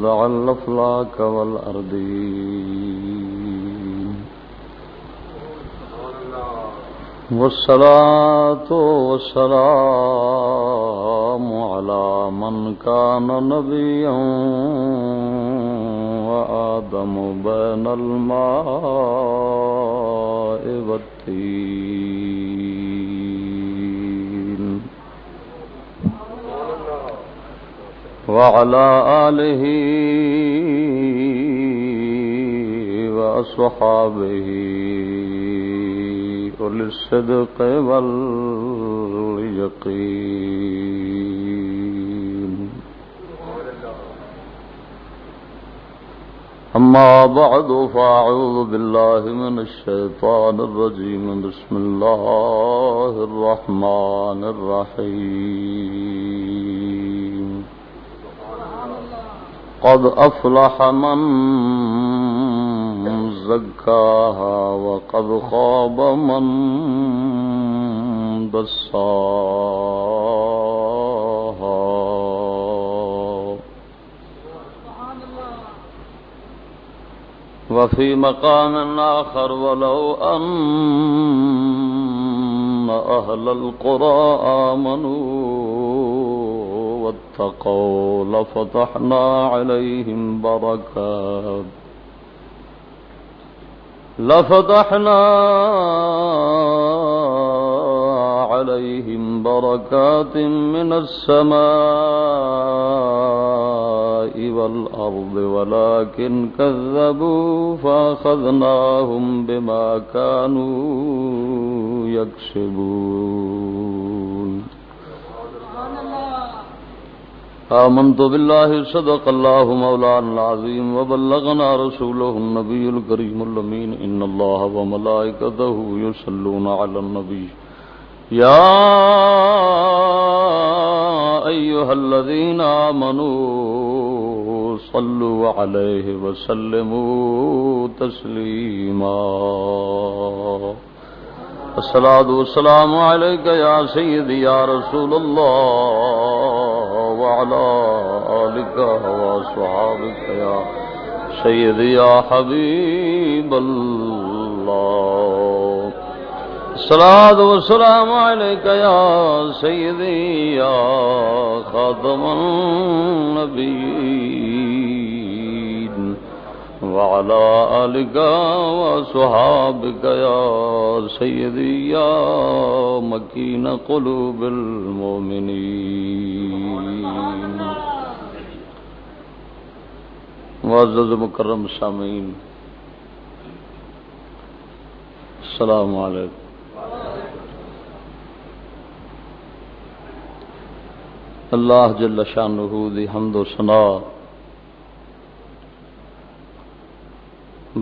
وضع الأفلاك والأرضين والصلاة والسلام على من كان نبيا وآدم بين الماء والطين وعلى آله وأصحابه أولي الصدق واليقين أما بعد فأعوذ بالله من الشيطان الرجيم بسم الله الرحمن الرحيم قد أفلح من زكاها وقد خاب من دساها وفي مقام آخر ولو أن أهل القرى آمنوا واتقوا لفتحنا عليهم بركات من السماء والأرض ولكن كذبوا فأخذناهم بما كانوا يكسبون آمنت بالله صدق الله مولانا العظيم وبلغنا رسوله النبي الكريم الأمين إن الله وملائكته يصلون على النبي يا أيها الذين آمنوا صلوا عليه وسلموا تسليما الصلاة والسلام عليك يا سيدي يا رسول الله وعلى آلك وصحابك يا سيدي يا حبيب الله الصلاة والسلام عليك يا سيدي يا خاتم النبيين وعلى آلك وصحابك يا سيدي يا مكين قلوب المؤمنين معزز مکرم سامعین السلام علیکم. اللہ جل شانہ دی حمد و ثنا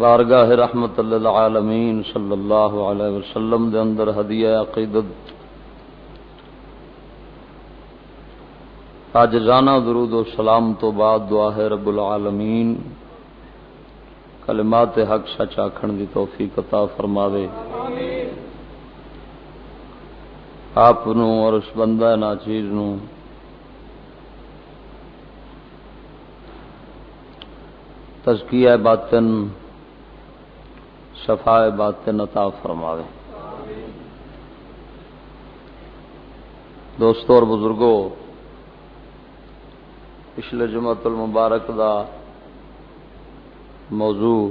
بارگاہ رحمت للعالمین صلی اللہ علیہ وسلم دے اندر ہدیہ عقیدت عاجزانہ درود و سلام تو بعد دعا ہے رب العالمین کلمات حق سچ آکھن دی توفیق عطا فرماوے. آپ نو اور اس بندہ ناچیز نو تزکیہ باطن صفائے باطن عطا فرماوے. دوستو اور بزرگو، پچھلے جمعۃ المبارک دا موضوع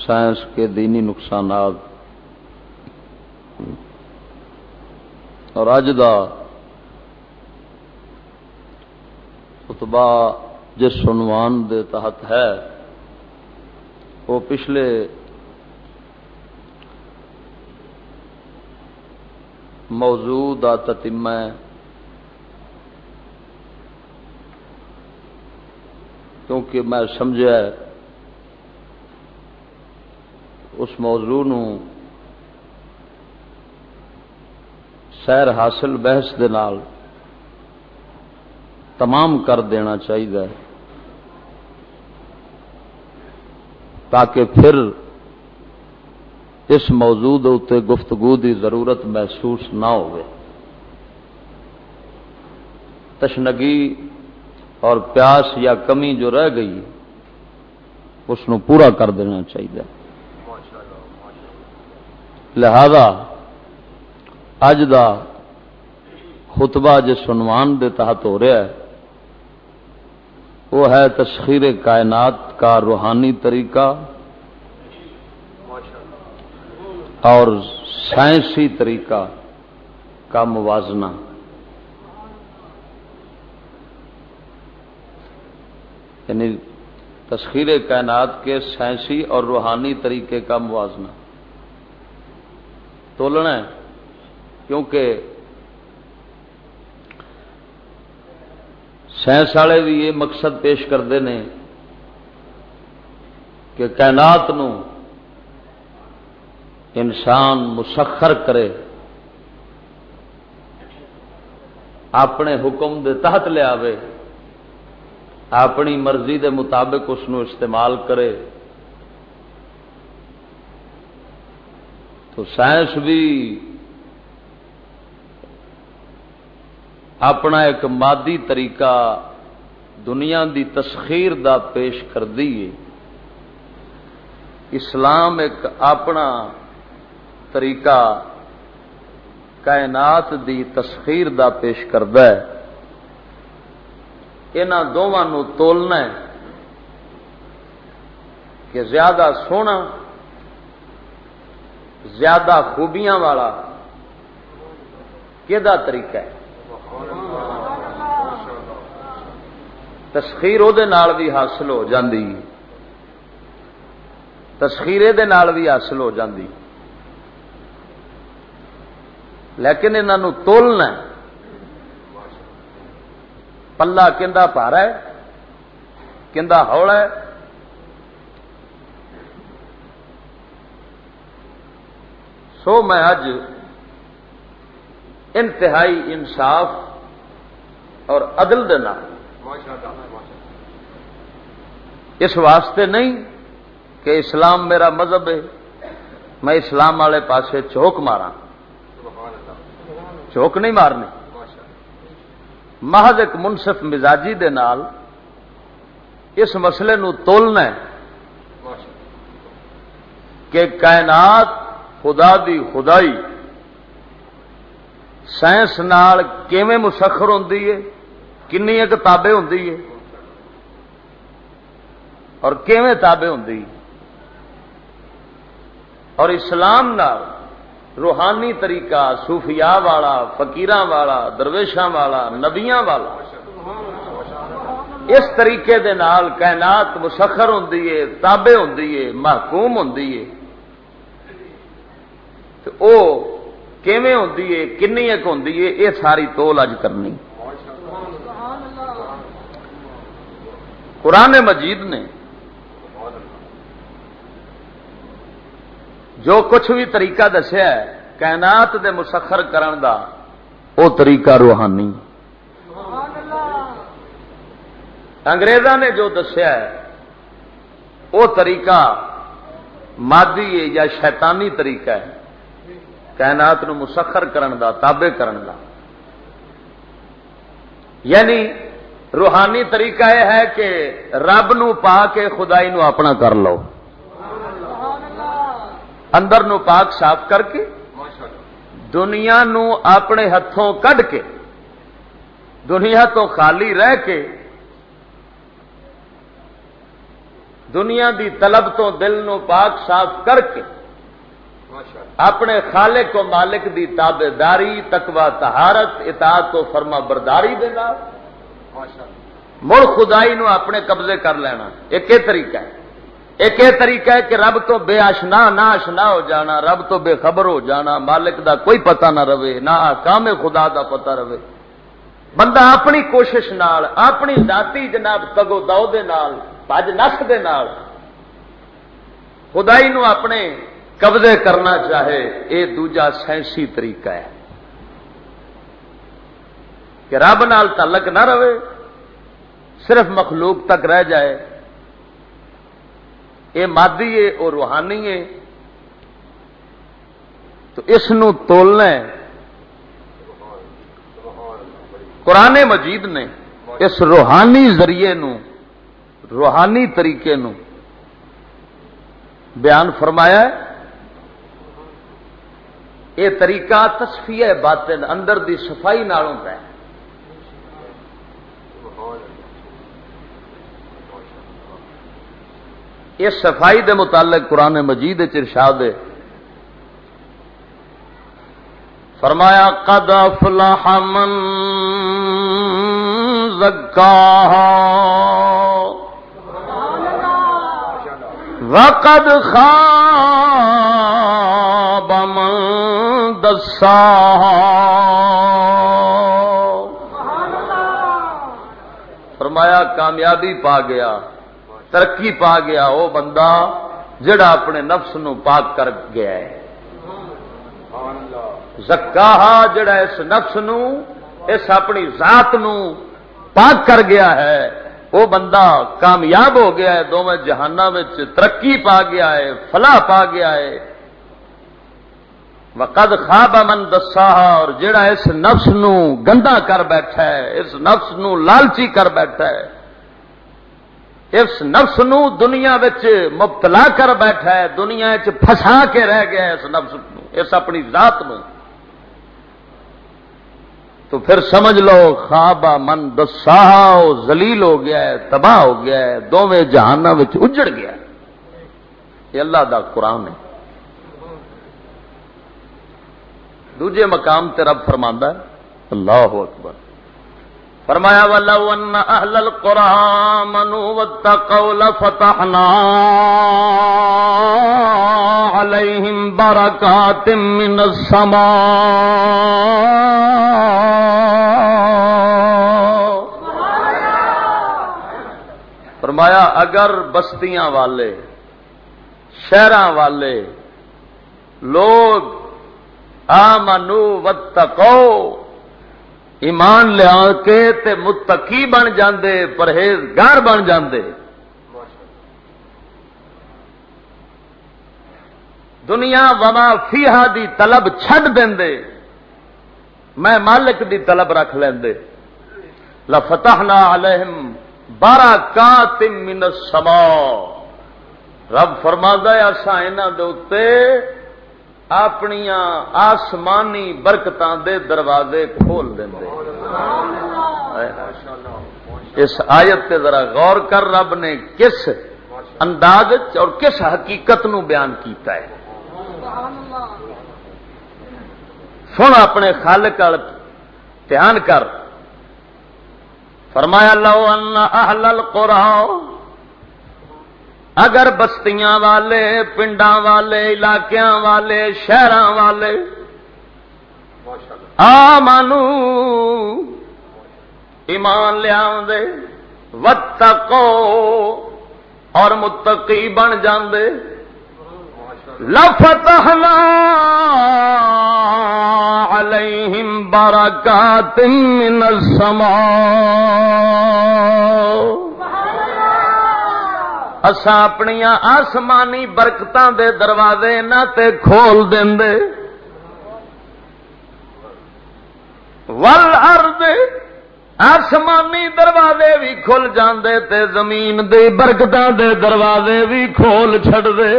سائنس کے دینی نقصانات اور اج دا خطبہ جس عنوان دے تحت ہے وہ پچھلے موضوع دا تتمہ ہے، کیونکہ میں سمجھا اس موضوع نو سیر حاصل بحث دے نال تمام کر دینا چاہیے تاکہ پھر اس موضوع تے گفتگو دی ضرورت محسوس نہ ہوئے. تشنگی اور پیاس یا کمی جو رہ گئی اس نو پورا کر دینا چاہیے. لہذا اج دا خطبہ جس عنوان دے تحت ہو رہا ہے وہ ہے تسخیر کائنات کا روحانی طریقہ اور سائنسی طریقہ کا موازنہ. یعنی تسخیر کائنات کے سائنسی اور روحانی طریقے کا موازنہ تولنا ہے، کیونکہ سائنس والے بھی یہ مقصد پیش کرتے ہیں کہ کائنات نو انسان مسخر کرے، اپنے حکم دے تحت لے آوے، اپنی مرضی دے مطابق اس نو استعمال کرے. تو سائنس بھی اپنا ایک مادی طریقہ دنیا دی تسخیر دا پیش کر دی ہے. اسلام ایک اپنا طریقہ کائنات دی تسخیر دا پیش کردا ہے. انہاں دونوں نو تولنا ہے کہ زیادہ سونا زیادہ خوبیاں والا کیدا طریقہ ہے. تسخیر او دے نال بھی حاصل ہو جاندی، تسخیر دے نال بھی حاصل ہو جاندی، لیکن انہاں نو تولنا ہے. پلہ کیندا بھارا ہے کیندا ہولا ہے. سو میں اج انتہائی انصاف اور عدل دے نال اس واسطے نہیں کہ اسلام میرا مذہب ہے میں اسلام والے پاسے چوک مارا، چوک نہیں مارنی، محض ایک منصف مزاجی دے نال اس مسئلے نو تولنا ہے کہ کائنات خدا دی خدائی سائنس نال کیویں مسخر ہوندی ہے، کنی ایک تابع ہوندی ہے اور کیویں تابع ہوندی، اور اسلام نال روحانی طریقہ صوفیاء والا، فقیراں والا، درویشاں والا، نبیاں والا، اس طریقے دے نال کائنات مسخر ہوندی ہے، تابع ہوندی ہے، محکوم ہوندی ہے. تو او کیویں ہوندی ہے، کنی ایک ہوندی ہے، یہ ساری تول اج کرنی. قرآن مجید نے جو کچھ بھی طریقہ دسیا ہے کائنات دے مسخر کرن دا او طریقہ روحانی. انگریزاں نے جو دسیا ہے وہ طریقہ مادی ہے یا شیطانی طریقہ ہے کائنات نو مسخر کرن دا، تابع کرن دا. یعنی روحانی طریقہ یہ ہے کہ رب نو پا کے خدائی نو اپنا کر لو، اندر نو پاک صاف کر کے دنیا نو اپنے ہتھوں کڈ کے دنیا تو خالی رہ کے دنیا دی طلب تو دل نو پاک صاف کر کے اپنے خالق و مالک دی تابع داری، تقوی، طہارت، اطاعت و فرما برداری دے نال مڑ خدائی نو اپنے قبضے کر لینا. ایک یہ طریقہ ہے. ایک یہ طریقہ ہے کہ رب تو بے آشنا نہ آشنا ہو جانا، رب تو بے خبر ہو جانا، مالک دا کوئی پتہ نہ رہے، نہ احکام خدا دا پتہ رہے. بندہ اپنی کوشش نال، اپنی ذاتی جناب تگو دو دے نال، بھج نس دے نال خدائی نو اپنے قبضے کرنا چاہے، یہ دوجا سائنسی طریقہ ہے کہ رب نال تعلق نہ رہے، صرف مخلوق تک رہ جائے. یہ مادی ہے اور روحانی ہے. تو اس نو تولنا ہے. قرآن مجید نے اس روحانی ذریعے نو روحانی طریقے نو بیان فرمایا ہے. یہ طریقہ تصفیہ باطن اندر دی صفائی نال ہوندا ہے. اس صفائی دے متعلق قرآن مجید ارشاد ہے فرمایا قد افلح من زکاہا وقد خاب من دساہا. فرمایا کامیابی پا گیا ترقی پا گیا وہ بندہ جڑا اپنے نفس نو پاک کر گیا ہے. زکاہا جڑا اس نفس نو اس اپنی ذات نو پاک کر گیا ہے وہ بندہ کامیاب ہو گیا ہے. دونوں جہاناں وچ ترقی پا گیا ہے فلاح پا گیا ہے. وقد خاب من دساہا اور جڑا اس نفس نو گندا کر بیٹھا ہے اس نفس نو لالچی کر بیٹھا ہے اس نفس نو دنیا وچ مبتلا کر بیٹھا ہے دنیا وچ پھسا کے رہ گیا ہے اس نفس نو اس اپنی ذات نو. تو پھر سمجھ لو خواب من دساہا ذلیل ہو گیا ہے تباہ ہو گیا ہے دونوں جہاناں وچ اجڑ گیا ہے. یہ اللہ دا قرآن ہے. دوجے مقام تے رب فرماندا ہے اللہ اکبر فرمایا وَلَوْ أَنَّ أَهْلَ الْقُرَىٰ آمَنُوا وَاتَّقَوْا لَفَتَحْنَا عَلَيْهِمْ بَرَكَاتٍ مِّنَ السَّمَاءِ. فرمایا اگر بستیاں والے شہراں والے لوگ آمنوا واتقوا ایمان لیا کے تے متقی بن جاندے پرہیزگار بن جاندے دنیا وما فیہا دی طلب چھڈ دیندے میں مالک دی طلب رکھ لیندے لفتحنا علیہم برکات من السماء. رب فرماتا ہے اساں انہاں دے اوتے اپنیاں آسمانی برکتاں دے دروازے کھول دیندے. اس آیت تے ذرا غور کر رب نے کس انداز اور کس حقیقت نو بیان کیتا ہے. سن اپنے خالق ال دھیان کر. فرمایا لو ان اہل القرى اگر بستیاں والے پنڈاں والے علاقیاں والے شہراں والے آمنو ایمان لیاوندے واتقو اور متقی بن جاندے لفتحنا علیہم برکات من السماء. اساں اپنیاں آسمانی برکتاں دے دروازے نہ تے کھول دیندے والارض آسمانی دروازے بھی کھل جاندے تے زمین دے برکتاں دے دروازے بھی کھول چھڑ دے.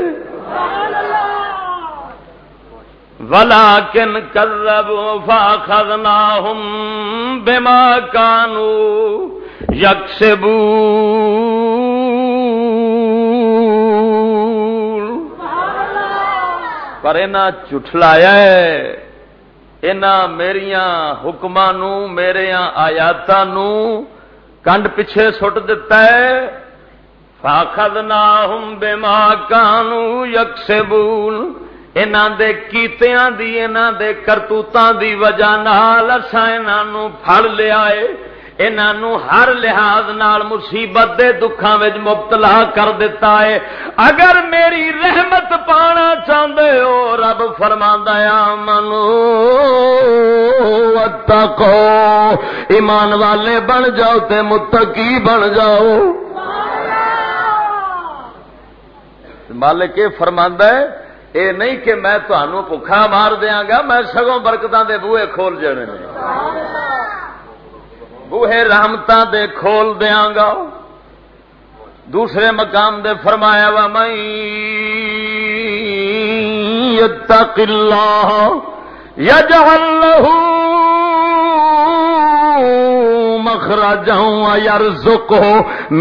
وَلَٰكِنْ كَذَّبُوا فَأَخَذْنَاهُمْ بِمَا كَانُوا يَكْسِبُونَ. پر انہاں جھٹلایا ہے انہاں میریاں حکماں نو میریاں آیاتاں نو کنڈ پیچھے سٹ دتا ہے. فَأَخَذْنَاهُمْ بِمَا كَانُوا يَكْسِبُونَ. انہاں دے کیتیاں دی انہاں دے کرتوتاں دی وجہ نال اساں انہاں نو پھڑ لیا ہے انہاں نو ہر لحاظ نال مصیبت دے دکھاں وچ مبتلا کر دیتا ہے. اگر میری رحمت پانا چاہندے ہو رب فرماندا ہے آمنو واتقو ایمان والے بن جاؤ تے متقی بن جاؤ. مالک یہ فرماندا ہے اے نہیں کہ میں تہانوں بھکھا مار دیاں گا میں سگوں برکتاں دے بوئے کھول جانے نے. بوہے رحمتاں دے کھول دیاں گا. دوسرے مقام دے فرمایا وَمَن يَتَّقِ اللَّهَ يَجْعَل لَّهُ مَخْرَجًا وَيَرْزُقْهُ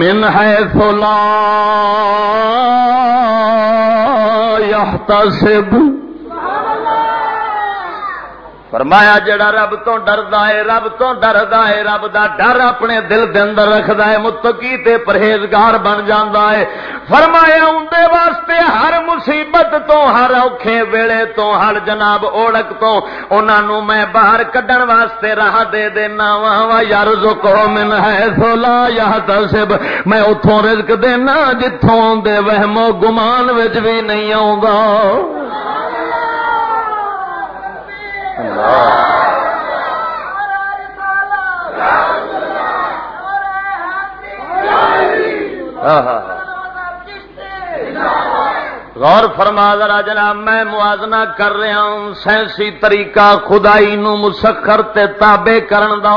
مِنْ حَيْثُ لَا يَحْتَسِبُ. فرمایا جڑا رب تو ڈردا ہے، رب تو ڈردا ہے، رب دا ڈر اپنے دل دے اندر رکھدا ہے، متقی تے پرہیزگار بن جاندا ہے. فرمایا اندے واسطے ہر مصیبت تو، ہر اوکھے ویلے تو، ہر جناب اوڑک تو انہاں نوں میں باہر کڈن واسطے راہ دے دینا وا. یرزقہ من حیث لا یحتسب، میں اتھوں رزق دینا جتھوں دے وہم و گمان وچ بھی نہیں آوندا. غور فرما ذرا جناب، میں موازنہ کر رہا ہوں سائنسی طریقہ خدائی نو مسخر تے تابع کرن دا.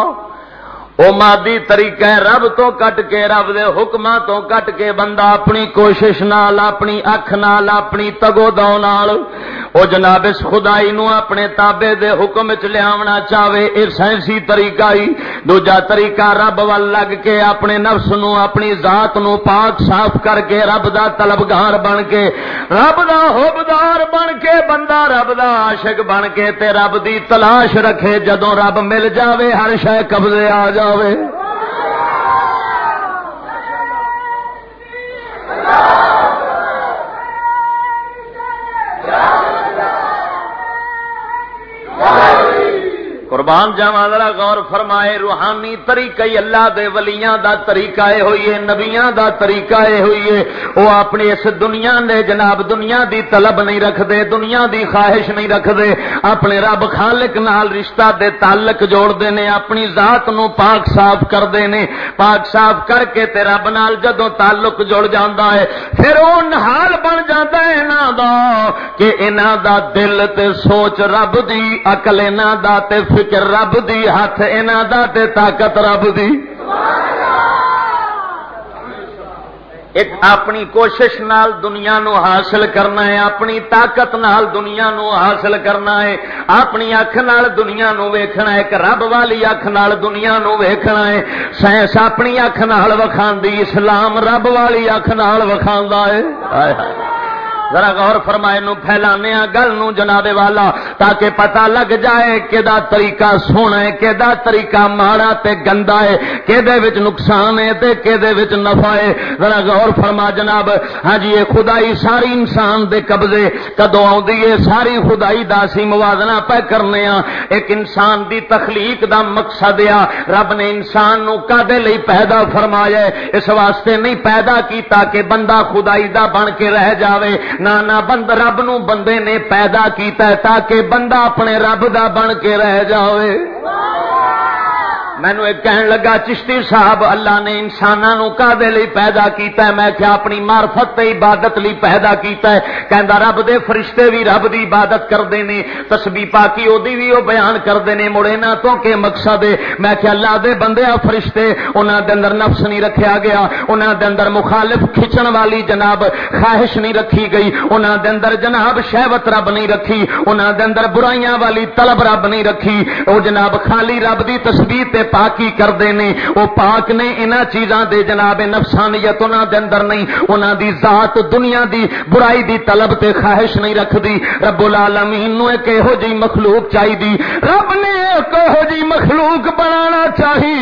او مادی طریقہ ہے رب تو کٹ کے، رب دے حکماں تو کٹ کے بندہ اپنی کوشش نال، اپنی اکھ نال، اپنی تگو دو نال او جناب اس خدائی نو اپنے تابع دے حکم وچ لیاونا چاہے. اے سائنسی طریقہ ہی. دوجا طریقہ رب ول لگ کے اپنے نفس نو، اپنی ذات نو پاک صاف کر کے رب دا طلبگار بن کے، رب دا حبدار بن کے، بندہ رب دا عاشق بن کے تے رب دی تلاش رکھے. جدوں رب مل جاوے ہر شے قبضے آ جاوے. قربان جاواں ذرا غور فرمائے. روحانی طریقہ ہی اللہ دے ولیاں دا طریقہ اے ہوئی ہے، نبیاں دا طریقہ اے ہوئی ہے. وہ اپنی اس دنیا نے جناب دنیا دی طلب نہیں رکھ دے، دنیا دی خواہش نہیں رکھ دے، اپنے رب خالق نال رشتہ دے تعلق جوڑ دے نے، اپنی ذات نو پاک صاف کر دے نے. پاک صاف کر کے تے رب نال جدوں تعلق جڑ جاندا ہے پھر او حال بن جاندا ہے انہاں دا کہ انہاں دا دل تے سوچ رب دی، عقل انہاں دا تے فکر رب دی، ہاتھ انہاں دا تے طاقت رب دی. ایک اپنی کوشش نال دنیا نو حاصل کرنا ہے، اپنی طاقت نال دنیا نو حاصل کرنا ہے، اپنی اکھ نال دنیا نو ویکھنا ہے، کہ رب والی اکھ نال دنیا نو ویکھنا ہے. سائنس اپنی اکھ نال وکھاندی، اسلام رب والی اکھ نال وکھاندا ہے. ہائے ہائے ذرا غور فرمائے. نو پھیلانے گل نو جناب والا تاکہ پتہ لگ جائے کیدا طریقہ سونا ہے، کیدا طریقہ ماڑا تے گندا ہے، کیدے وچ نقصان ہے تے کیدے وچ نفع ہے. ذرا غور فرما جناب. ہاں جی یہ خدائی ساری انسان دے قبضے کدوں آوندی ہے؟ ساری خدائی دا سی موازنہ پہ کرنے ہاں. ایک انسان دی تخلیق دا مقصد ہے رب نے انسان نو کدے لئی پیدا فرمایا ہے. اس واسطے نہیں پیدا کیتا کہ بندہ خدائی دا بن کے رہ جاوے، نہ بند رب نو بندے نے پیدا کیتا ہے تاکہ بندہ اپنے رب دا بن کے رہ جاوے. مینوں ایک کہن لگا چشتی صاحب اللہ نے انساناں نو کادے لئی پیدا کیتا ہے؟ میں کہ اپنی معرفت تے عبادت لئی پیدا کیتا ہے. کہندا رب دے فرشتے بھی رب دی عبادت کردے نے، تسبیح پاکی اودی بھی او بیان کردے نے. مڑے نہ تو کہ مقصد ہے؟ میں کہ اللہ دے بندیاں فرشتے انہاں دے اندر نفس نہیں رکھیا گیا، انہاں دے اندر مخالف کھچن والی جناب خواہش نہیں رکھی گئی، انہاں دے اندر جناب شہوت رب نہیں رکھی، انہاں دے اندر برائیاں والی طلب رب نہیں رکھی. او جناب خالی رب دی تسبیح تے پاکی کردے نے. او پاک نے انہاں چیزاں دے جناب نفسانیت انہاں دے اندر نہیں، انہاں دی ذات دنیا دی برائی دی طلب تے خواہش نہیں رکھدی. رب العالمین نو ایک ایہو جی مخلوق چاہیدی، رب نے ایک ایہو جی مخلوق بنانا چاہی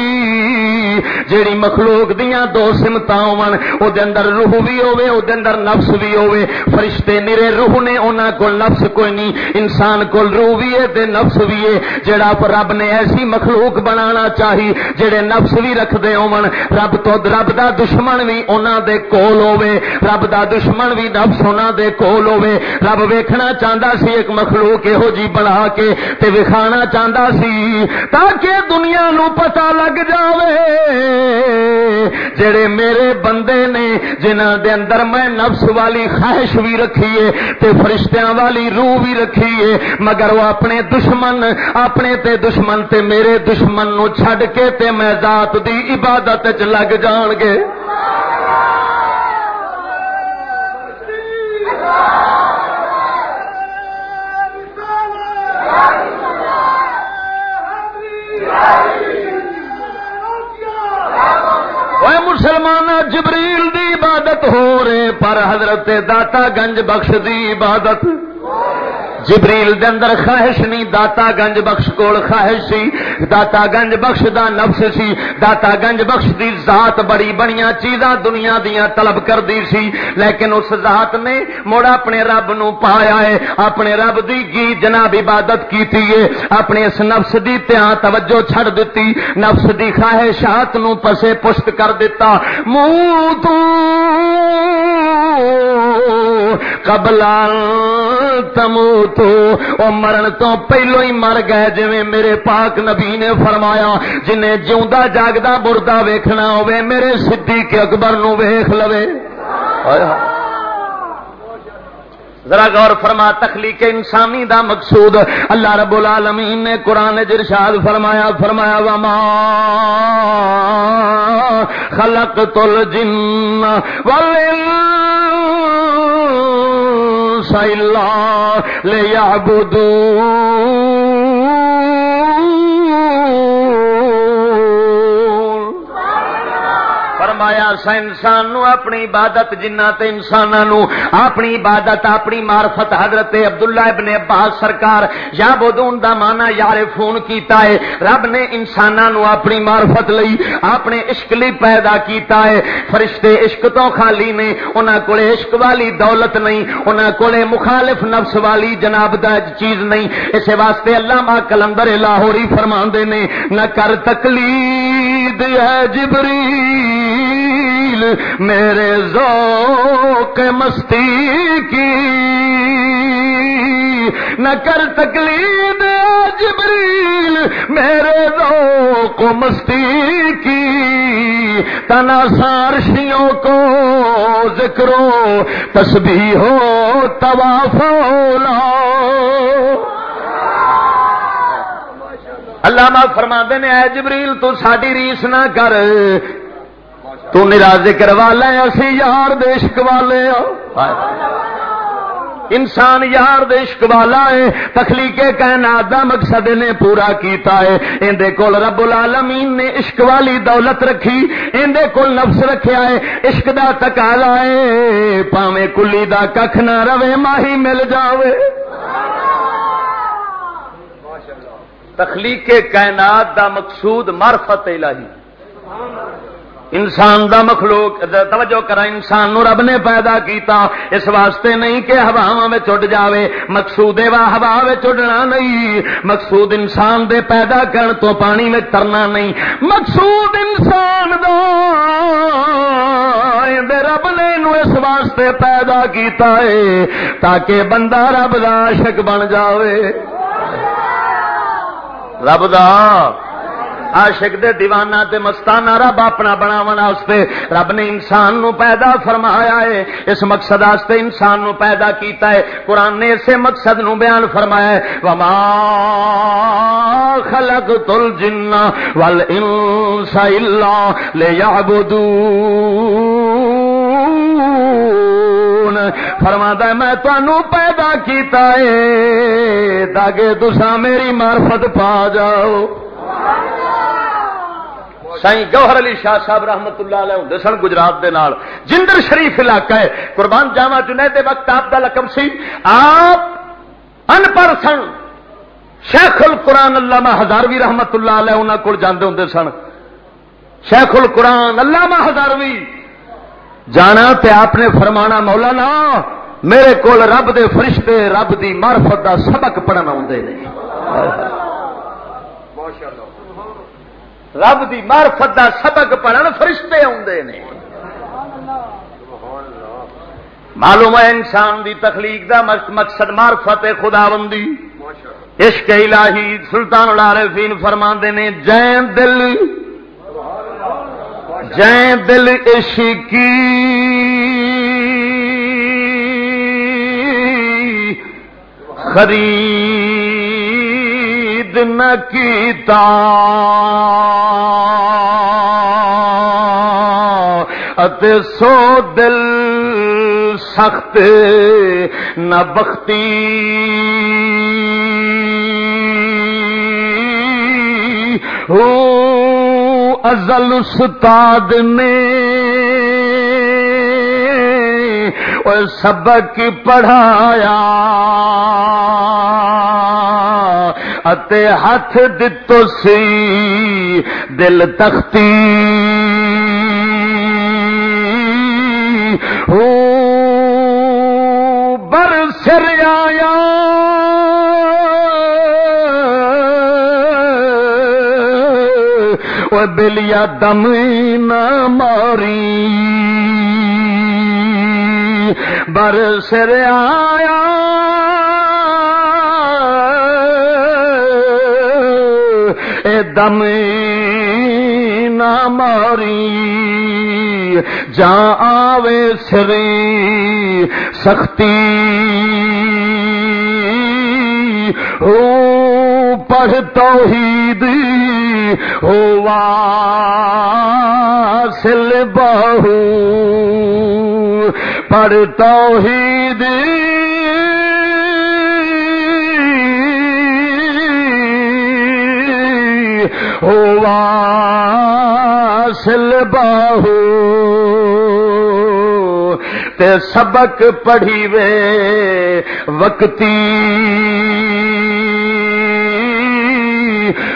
جیڑی مخلوق دیاں دو سمتاں ہون، او دے اندر روح بھی ہوے، او دے اندر نفس بھی ہوے. فرشتے نرے روح نے، انہاں کول نفس کوئی نہیں. انسان کول روح بھی ہے تے نفس بھی ہے. جیڑا رب نے ایسی مخلوق بنانا چاہی جڑے نفس بھی رکھ دے ہون، رب تو رب دا دشمن بھی انہاں دے کول ہوے، رب دا دشمن بھی نفس انہاں دے کول ہوے. رب ویکھنا چاہندا سی ایک مخلوق ایہو جی بنا کے تے وکھانا چاہندا سی تاکہ دنیا نو پتہ لگ جاوے جڑے میرے بندے نے جنہاں دے اندر میں نفس والی خواہش بھی رکھی ہے تے فرشتیاں والی روح بھی رکھی ہے، مگر وہ اپنے تے دشمن تے میرے دشمن نو چھڈ کے تے میں ذات دی عبادت وچ لگ جان گے۔ مسلمان جبریل دی عبادت ہو رہے پر حضرت داتا گنج بخش دی عبادت جبریل دے اندر خواہش نہیں، داتا گنج بخش کول خواہش سی، داتا گنج بخش دا نفس سی، داتا گنج بخش دی ذات بڑی بڑیاں چیزاں دنیا دیاں طلب کر دی سی، لیکن اس ذات نے مڑ اپنے رب نو پایا ہے، اپنے رب دی کی جناب عبادت کیتی ہے، اپنے اس نفس دی تیاں توجہ چھڑ دیتی، نفس دی خواہشات نو پسے پشت کر دیتا، موتو قبل تموتو، او مرن تو پہلو ہی مر گئے، جویں میرے پاک نبی نے فرمایا جنہیں جیوندا جاگدا مردہ ویکھنا ہوے میرے صدیق اکبر نو ویکھ لوے۔ ذرا غور فرما، تخلیق انسانی دا مقصود اللہ رب العالمین نے قرآن ارشاد فرمایا وما خلقت الجن والانس الا لیعبدون۔ فرمایا سا انسان نو اپنی عبادت جنات انساناں نو اپنی عبادت اپنی معرفت حضرت عبداللہ ابن عباس سرکار یعبدون دا معنی یعرفون کیتا ہے، رب نے انساناں نو اپنی معرفت لئی اپنے عشق لئی پیدا کیتا ہے، فرشتے عشق تو خالی نے، انہاں کولے عشق والی دولت نہیں، انہاں کولے مخالف نفس والی جناب دا چیز نہیں، اس واسطے علامہ کلندر لاہوری فرماندے نے نہ کر تقلید ہے جبریل میرے ذوق مستی کی، نہ کر تقلید جبریل میرے ذوق مستی کی، تناسارشیوں کو ذکر و تسبیح ہو طواف علامہ فرماندے نے اے جبریل تو ساڈی ریس نہ کر، تو میرا ذکر والا ہے، اسی یار دے عشق والے ہاں، انسان یار دے عشق والا ہے، تخلیق کائنات دا مقصد نے پورا کیتا ہے، اندے کول رب العالمین نے عشق والی دولت رکھی، اندے کول نفس رکھیا ہے، عشق دا تقاضا ہے، پاویں کلی دا ککھ نہ رہے ماہی مل جاوے۔ تخلیق کائنات دا مقصود معرفت الہی، انسان دا مخلوق توجہ کرا، انسان نو رب نے پیدا کیتا اس واسطے نہیں کہ ہواواں وچ اڈ جاوے، مقصود وا ہوا وچ اڈنا نہیں، مقصود انسان دے پیدا کرن تو پانی وچ ترنا نہیں، مقصود انسان دا رب نے نو اس واسطے پیدا کیتا ہے تاکہ بندہ رب دا عاشق بن جاوے، رب دا عاشق دے دیوانہ تے مستانہ رب اپنا بناون واسطے رب نے انسان نو پیدا فرمایا ہے، اس مقصد واسطے انسان نو پیدا کیتا ہے، قرآن نے اسے مقصد نو بیان فرمایا ہے وما خلقت الجن والانس الا لیعبدون، فرماتا ہے میں تانوں پیدا کیتا ہے تاکہ تساں میری معرفت پا جاؤ۔ سائیں گوہر علی شاہ صاحب رحمت اللہ علیہ ہوں سن گجرات دے نال، جندر شریف علاقہ ہے، قربان جاواں جنید وقت آپ دا لقب سی، آپ ان پڑھ سن، شیخ القرآن علامہ ہزاروی رحمت اللہ علیہ انہاں کول جاندے ہوندے سن، شیخ القرآن علامہ ہزاروی جانا تے آپ نے فرمانا مولانا میرے کول رب دے فرشتے رب دی معرفت دا سبق پڑھن آوندے نے، رب دی معرفت دا سبق پڑھن فرشتے آوندے نے۔ معلوم ہے انسان دی تخلیق دا مقصد معرفت خداوندی، عشق الہی۔ سلطان العارفین فرماندے نے جین دل جیں دل عشقی خرید نہ کیتا اتے سو دل سخت نہ بختی ہو ازل استاد نے اور سبق پڑھایا اتے ہاتھ دتو سی دل تختی ہو برسر آیا وہ بلیا دم نہ ماری برسر آیا اے دم نہ ماری جاں آوے سری سختی ہو پڑھ توحید ہو واصل بہو پڑھ توحید ہو واصل بہو تے سبق پڑھی وے وقتی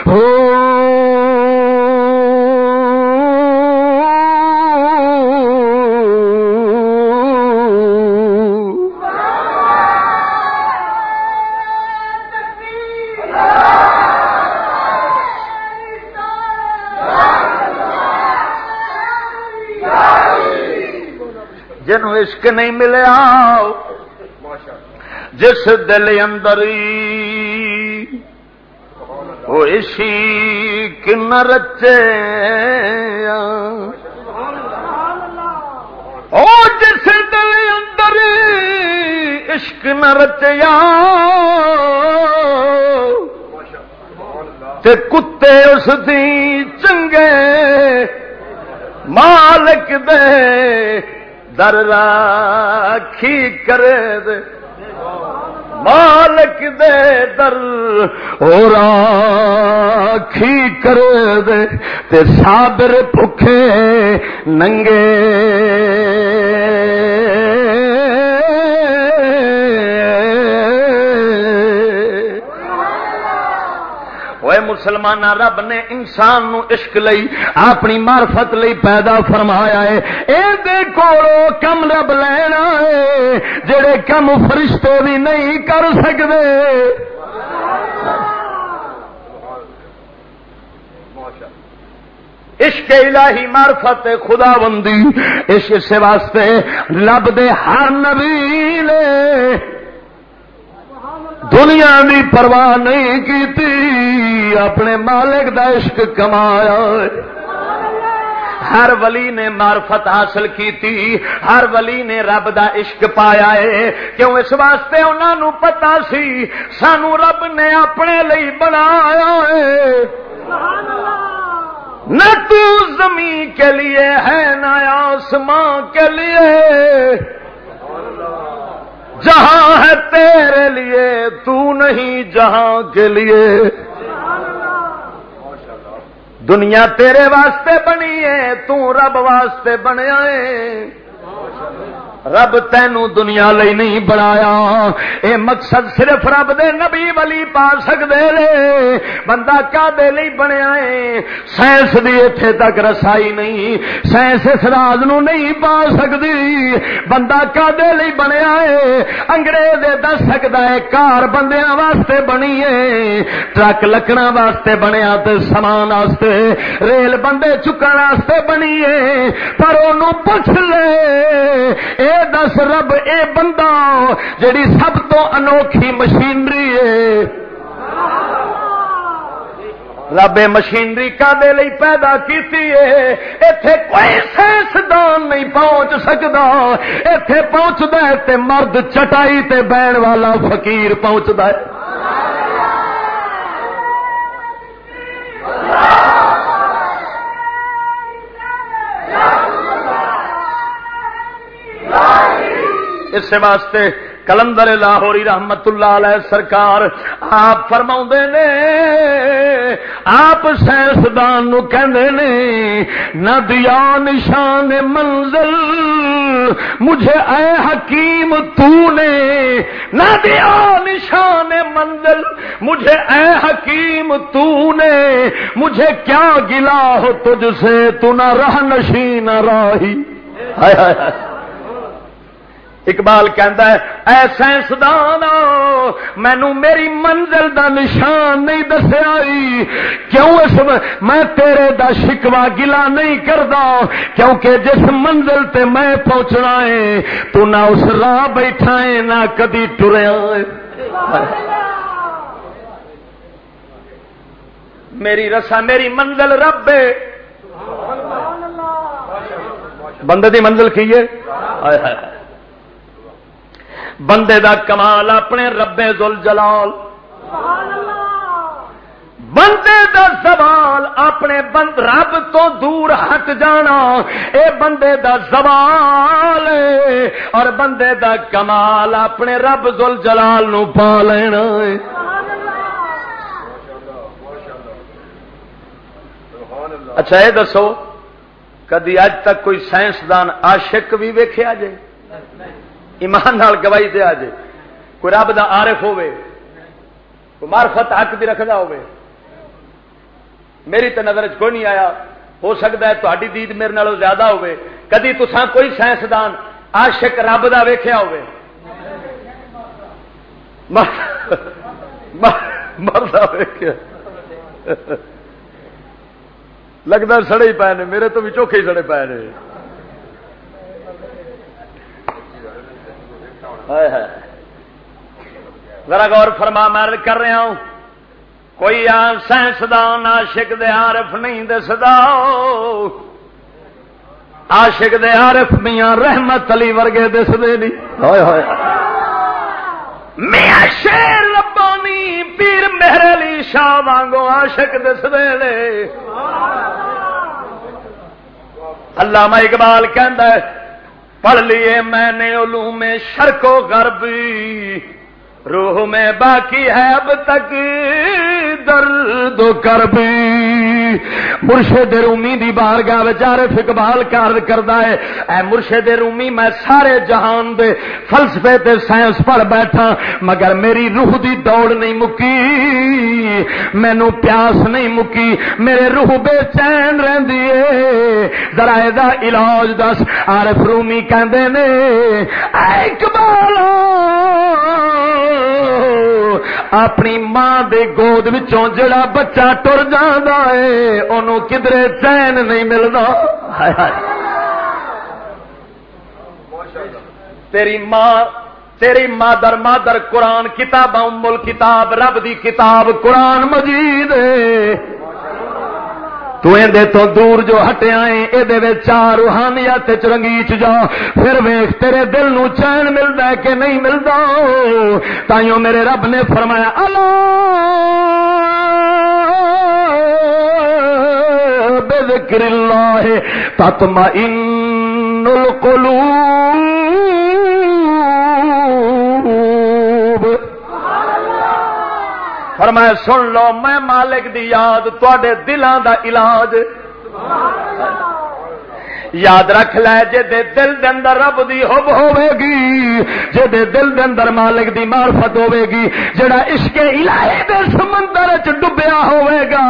ہو جنوں عشق نہیں ملیا جس دل اندر وہ عشق نہ رچے او جس دل اندر عشق نہ رچیا تے کتے اس دی چنگے مالک دے در راکھی کرے دے مالک دے در اور راکھی کرے دے تے صابر بھکھے ننگے مسلمانہ رب نے انسان نو عشق لئی اپنی معرفت لئی پیدا فرمایا ہے اے دے کولو کم رب لینا ہے جڑے کم فرشتے بھی نہیں کر سکدے عشق الہی معرفت خداوندی اس واسطے رب دے ہر نبی نے دنیا دی پرواہ نہیں کیتی اپنے مالک دا عشق کمایا ہر ولی نے معرفت حاصل کیتی ہر ولی نے رب دا عشق پایا ہے کیوں اس واسطے انہاں نو پتہ سی سانو رب نے اپنے لئی بنایا ہے نہ تو زمین کے لیے ہے نہ آسمان کے لیے جہاں ہے تیرے لیے تو نہیں جہاں کے لیے دنیا تیرے واسطے بنی ہے تو رب واسطے بنیا ہے رب تینوں دنیا لئی نہیں بنایا اے مقصد صرف رب دے نبی ولی پا سکدے نے بندہ کعبے لئی بنیا ہے سائنس دی ایتھے تک رسائی نہیں سائنس اس راز نو نہیں پا سکدی بندہ کعبے لئی بنیا ہے انگریز دس سکدا ہے کار بندیاں واسطے بنی ہے ٹرک لکڑاں واسطے بنیا تے سامان واسطے ریل بندے چکن واسطے بنی ہے پر اونوں پوچھ لے اے دس رب اے بندہ جڑی سب تو انوکھی مشینری ہے رب مشینری کادے لئی پیدا کیتی ہے، ایتھے کوئی سائنسدان نہیں پہنچ سکدا، ایتھے پہنچدا ہے تے مرد چٹائی تے بہن والا فقیر پہنچدا ہے۔ اس واسطے کلندر لاہوری رحمت اللہ علیہ سرکار آپ فرماؤندے نے، آپ سائنسدان نو کہندے نے نہ دیا نشان منزل مجھے اے حکیم تو نے، نہ دیا نشان منزل مجھے اے حکیم تو نے، مجھے کیا گلا ہو تجھ سے تو نہ رہ نشین راہی۔ ہائے ہائے ہائے، اقبال کہندا ہے اے سائنسدان مینو میری منزل دا نشان نہیں دسیا، کیوں اس میں تیرے دا شکوا گلا نہیں کردا، کیونکہ جس منزل تے میں پہنچنا ہے تو نہ اس راہ بیٹھا ہے نہ کدی ٹریا ہے۔ میری رسا میری منزل رب ہے، بندے دی منزل کی ہے؟ ہائے ہائے، بندے دا کمال اپنے رب ذوالجلال، بندے دا زوال اپنے رب تو دور ہٹ جانا، اے بندے دا زوال ہے، اور بندے دا کمال اپنے رب ذوالجلال نو پا لینا ہے۔ اچھا یہ دسو کدی اج تک کوئی سائنسدان عاشق بھی ویکھیا جے؟ ایمان نال گواہی دے آجے کوئی رب دا عارف ہوئے، کوئی معرفت حق دی رکھدا ہوئے؟ میری تے نظر کوئی نہیں آیا، ہو سکتا ہے تہاڈی دید میرے نالوں زیادہ ہوئے۔ کدی تساں کوئی سائنسدان عاشق رب دا ویکھیا ہوئے؟ مردا ویکھیا لگتا سڑے ہی پے نے، میرے تو بھی چوکھے ہی سڑے پے نے۔ ذرا غور فرما، میں کر رہا ہوں کوئی سائنسدان عاشق دے عارف نہیں دسدا، عاشق دے عارف میاں رحمت علی ورگے دسدے نہیں۔ ہائے ہائے، میاں شیر ربانی پیر مہر علی شاہ وانگو عاشق دسدے نے۔ علامہ اقبال کہندا ہے پڑھ لیے میں نے علوم شرق و غرب، روح میں باقی ہے اب تک درد و کرب۔ مرشد رومی دی بارگاہ وچ عارف اقبال کار کردا ہے اے مرشد رومی میں سارے جہان دے فلسفے تے سائنس پڑھ بیٹھا مگر میری روح دی دوڑ نہیں مکی، مینوں پیاس نہیں مکی، میرے روح بے چین رہندی ہے، ذرا دا علاج دس۔ عارف رومی کہندے نے اے اقبال اپنی ماں دے گود وچوں جڑا بچہ ٹر جاندا ہے انہوں کدرے چین نہیں ملدا۔ تیری مادر قرآن کتاب ام الکتاب رب دی کتاب قرآن مجید ہے، تو ایندے تو دور جو ہٹیا ہے ایدے وچ چار روحانیت وچ رنگیچ جا، پھر ویکھ تیرے دل نو چین ملدا ہے کہ نہیں ملدا۔ تائیوں میرے رب نے فرمایا الا بذکر اللہ تطمئن القلوب، فرمایا سن لو میں مالک دی یاد تواڈے دلاں دا علاج۔ یاد رکھ لے جے دے دل دے اندر رب دی حب ہوے گی، جے دے دل دے اندر مالک دی معرفت ہوے گی، جڑا عشق الہی دے سمندر وچ ڈبیا ہوے گا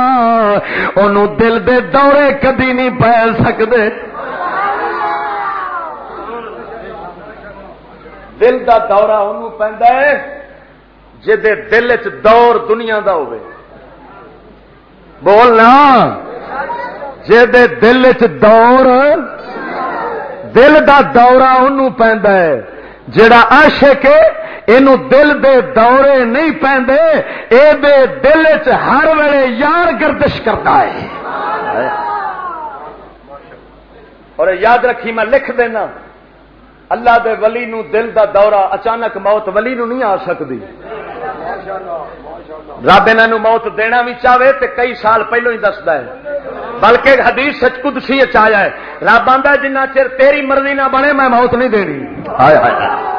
اونوں دل دے دورے کبھی نہیں پے سکدے۔ دل دا دورہ اونوں پیندا ہے جے دے دل وچ دور دنیا دا ہوے، بولنا جے دے دل وچ دور، دل دا دورہ انہوں پیندا ہے جڑا عاشق ہے اینو دل دے دورے نہیں پیندے، اے دے دل چ ہر ویلے یار گردش کرتا ہے۔ اور یاد رکھی میں لکھ دینا، اللہ دے ولی نو دل دا دورہ اچانک موت ولی نو نہیں آ سکتی، رب انہاں نو موت دینا بھی چاہے تے کئی سال پہلو ہی دسدا ہے، بلکہ حدیث سچ قدسی آیا ہے، رب آندا جنہ چر تیری مرضی نہ بنے میں موت نہیں دینی۔ ہائے ہائے،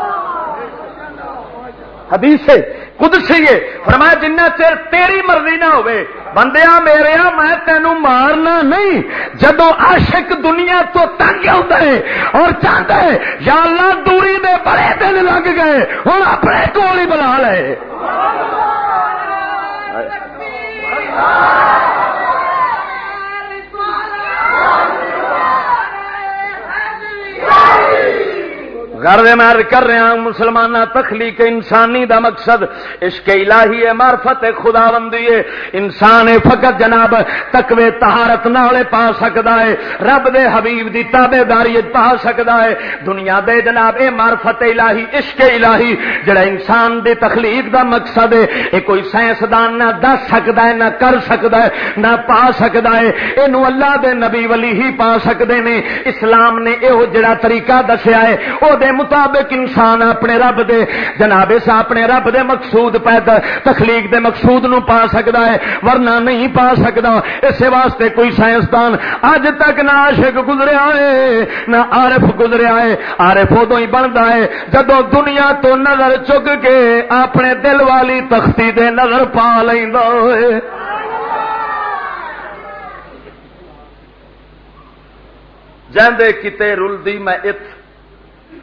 حدیث ہے قدسی ہے، فرمایا جنہ چر تیری مرضی نہ ہوئے بندیا میرے میں تینوں مارنا نہیں۔ جدو عاشق دنیا تو تنگ ہوتا ہے اور چاہتا ہے یا اللہ دوری دے بڑے دن لگ گئے ہوں اپنے کول ہی بلا لے۔ غرض میں عرض کر رہا ہوں مسلمانہ تخلیق انسانی دا مقصد عشق الہی ہے، معرفت خداوندی ہے۔ انسان فقط جناب تقوی طہارت نال پا سکدا ہے، رب دے حبیب دی تابعداری پا سکدا ہے۔ دنیا دے جناب اے معرفت الہی عشق الہی جڑا انسان دی تخلیق دا مقصد ہے، اے کوئی سائنسدان نہ دس سکدا ہے، نہ کر سکدا ہے، نہ پا سکدا ہے۔ اینو اللہ دے نبی ولی ہی پا سکدے نے۔ اسلام نے ایہو جڑا طریقہ دسیا ہے او دے مطابق انسان اپنے رب دے جناب سا اپنے رب دے مقصود پیدا تخلیق دے مقصود نو پا سکدا ہے، ورنہ نہیں پا سکدا۔ اس واسطے کوئی سائنسدان اج تک نہ عاشق گزریا ہے نہ عارف گزریا ہے۔ عارف ادو ہی بنتا ہے جدو دنیا تو نظر چک کے اپنے دل والی تختی دے نظر پا لیندا ہے۔ جاندے کتے رلدی میں ات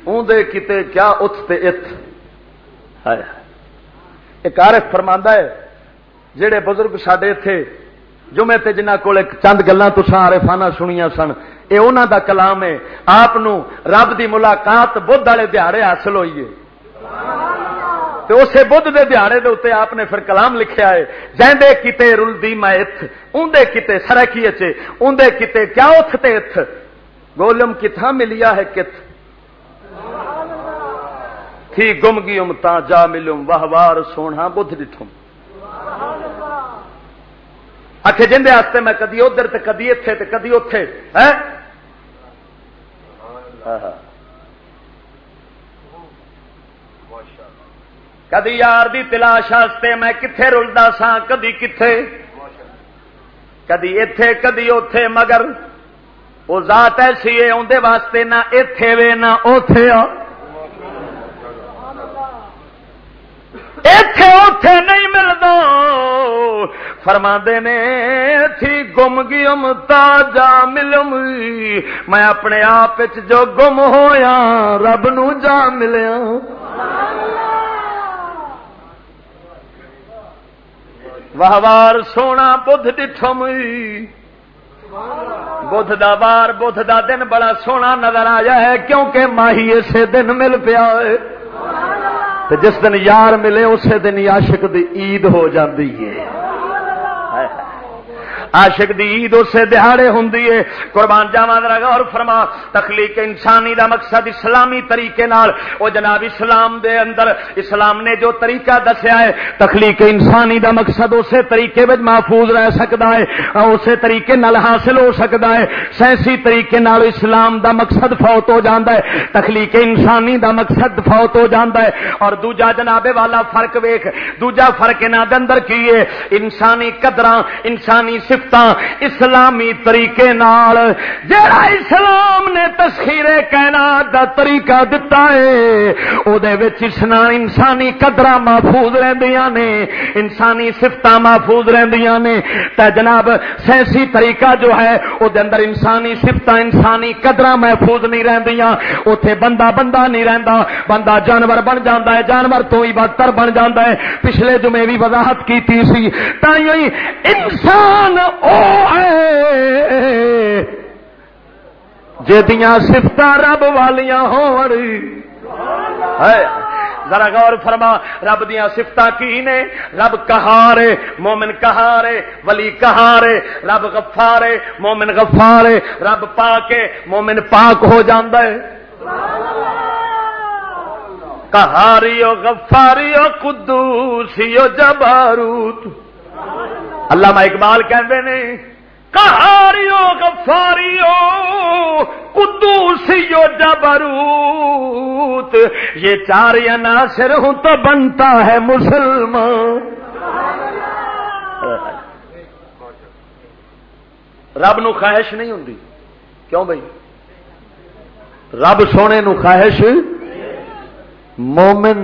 اندے کتے کیا ات تے ات۔ ایک عارف فرماندا ہے جڑے بزرگ ساڈے تھے جمعے تے جنہاں کول چند گلاں تساں عارفانہ سنیاں سن، اے انہاں دا کلام ہے۔ آپ نو رب دی ملاقات بدھ والے دیہاڑے حاصل ہوئی ہے، تو اسے بدھ دے دیہاڑے دے اوتے آپ نے پھر کلام لکھیا ہے، جیندے کتے رلدی میں ات اندے کتے سرکی اچے اندے کتے کیا ات تے ات، گولم کتھاں ملیا ہے کت تھی گم گیم تا جا ملم واہوار سونا بدھ ڈٹھم۔ آخے جندے واسطے میں کدی ادھر تے کدی ایتھے تے کدی اوتھے ہے، کدی یار دی تلاش واسطے میں کتھے رلدا سا کدی کتھے، کدی ایتھے کدی اوتھے، مگر وہ ذات ایسی ہے اندے واسطے نہ ایتھے وے نہ اوتھے آ، ایتھے اوتھے نہیں ملدا۔ فرماندے نے تھی گم گیم تا جا ملم، میں اپنے آپ وچ جو گم ہویا رب نو جا ملیا۔ واہوار سونا بدھ ڈٹھم، بدھ دا وار بدھ دا دن بڑا سونا نظر آیا ہے کیونکہ ماہی اسے دن مل پیا ہے، جس دن یار ملے اسی دن عاشق دی عید ہو جاندی ہے۔ عاشق دی عید اسے دہاڑے ہوندی ہے۔ قربان جاواں ذرا غور فرما، تخلیق انسانی دا مقصد اسلامی طریقے نال او جناب اسلام دے اندر اسلام نے جو طریقہ دسیا ہے تخلیق انسانی دا مقصد اسے طریقے وچ محفوظ رہ سکدا ہے، اسے طریقے نال حاصل ہو سکدا ہے۔ سائنسی طریقے نال اسلام دا مقصد فوت ہو جاندا ہے، تخلیق انسانی دا مقصد فوت ہو جاندا ہے۔ اور دوجا جناب والا فرق ویکھ، دوجا فرق انہاں دے اندر کی ہے، انسانی قدراں انسانی اسلامی طریقے نال جڑا اسلام نے تسخیر کائنات دا طریقہ دتا ہے او دے وچ انسانی قدراں محفوظ رہندیاں نے، انسانی صفتاں محفوظ رہندیاں نے۔ تے جناب سائنسی طریقہ جو ہے او دے اندر انسانی صفتاں انسانی قدراں محفوظ نہیں رہندیاں، اوتھے بندہ نہیں رہندا، بندہ جانور بن جاندا ہے، جانور تو ہی بدتر بن جاندا ہے۔ پچھلے جمعے بھی وضاحت کیتی سی، تائیں انسان او جدیاں صفتاں رب والیاں ہون۔ ذرا غور فرما، رب دیاں صفتاں کی نے؟ رب قہار ہے، مومن قہار ہے، ولی قہار ہے، رب غفار ہے، مومن غفار ہے، رب پاک ہے، مومن پاک ہو جاندا ہے۔ قہاری و غفاری و قدوسی و جباروت. علامہ اقبال کہندے نے قہاری و غفاری و قدوسی و جبروت، یہ چار عناصر ہوں تو بنتا ہے مسلمان. رب نو خواہش نہیں ہوندی، کیوں بھائی؟ رب سونے نو خواہش، مومن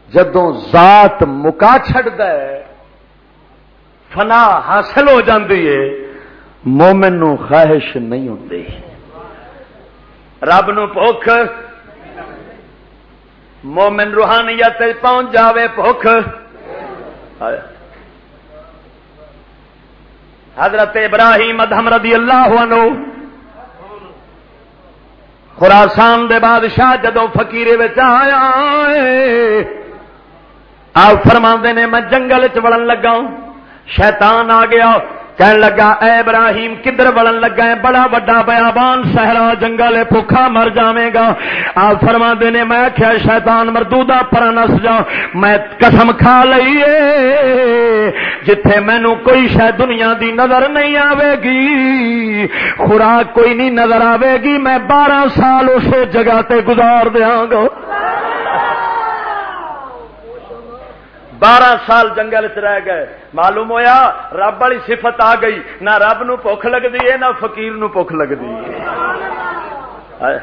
جدوں ذات مکا چھڑدا ہے، فنا حاصل ہو جاندی ہے، مومن نو خواہش نہیں ہوندی. رب نو بھوک، مومن روحانیت پہنچ جاوے بھوک. حضرت ابراہیم ادہم رضی اللہ عنہ خراسان دے بادشاہ جدو فقیرے وچ آیا آپ فرماندے نے میں جنگل چ وڑن لگا، شیطان آ گیا، کہنے لگا اے ابراہیم کدھر وڑن لگا ہے؟ بڑا بڑا بیابان صحرا جنگل ہے، بھوکا مر جاویں گا. آپ فرماندے نے میں کیا شیطان مردودہ پر نس جا، میں قسم کھا لئیے جتھے مینوں کوئی شے دنیا دی نظر نہیں آوے گی، خوراک کوئی نہیں نظر آوے گی، میں 12 سال اس جگہ تے گزار دیاں گا. 12 سال جنگل چ رہ گئے. معلوم ہویا رب والی صفت آ گئی، نہ رب نو بھوک لگدی ہے نہ فقیر نو بھوک لگدی ہے.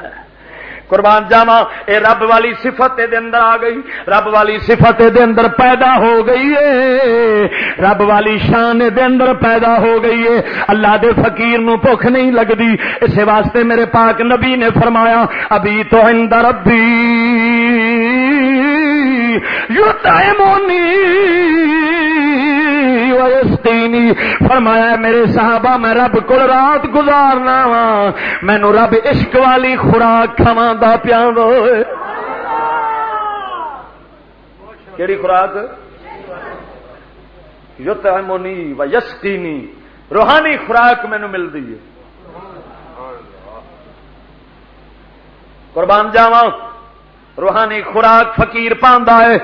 قربان جاواں اے رب والی صفت دے اندر آ گئی، رب والی صفت دے اندر پیدا ہو گئی ہے، رب والی شان دے اندر پیدا ہو گئی ہے. اللہ دے فقیر نو بھوک نہیں لگدی. اس واسطے میرے پاک نبی نے فرمایا ابھی تو عند ربی یطعمنی ویسقینی. فرمایا میرے صحابہ میں رب کو رات گزارنا وا، مینوں رب عشق والی خوراک کھواندا پیاندا. کیڑی خوراک؟ یطعمنی ویسقینی، روحانی خوراک مینوں ملدی ہے. قربان جاواں روحانی خوراک فقیر پاندا ہے.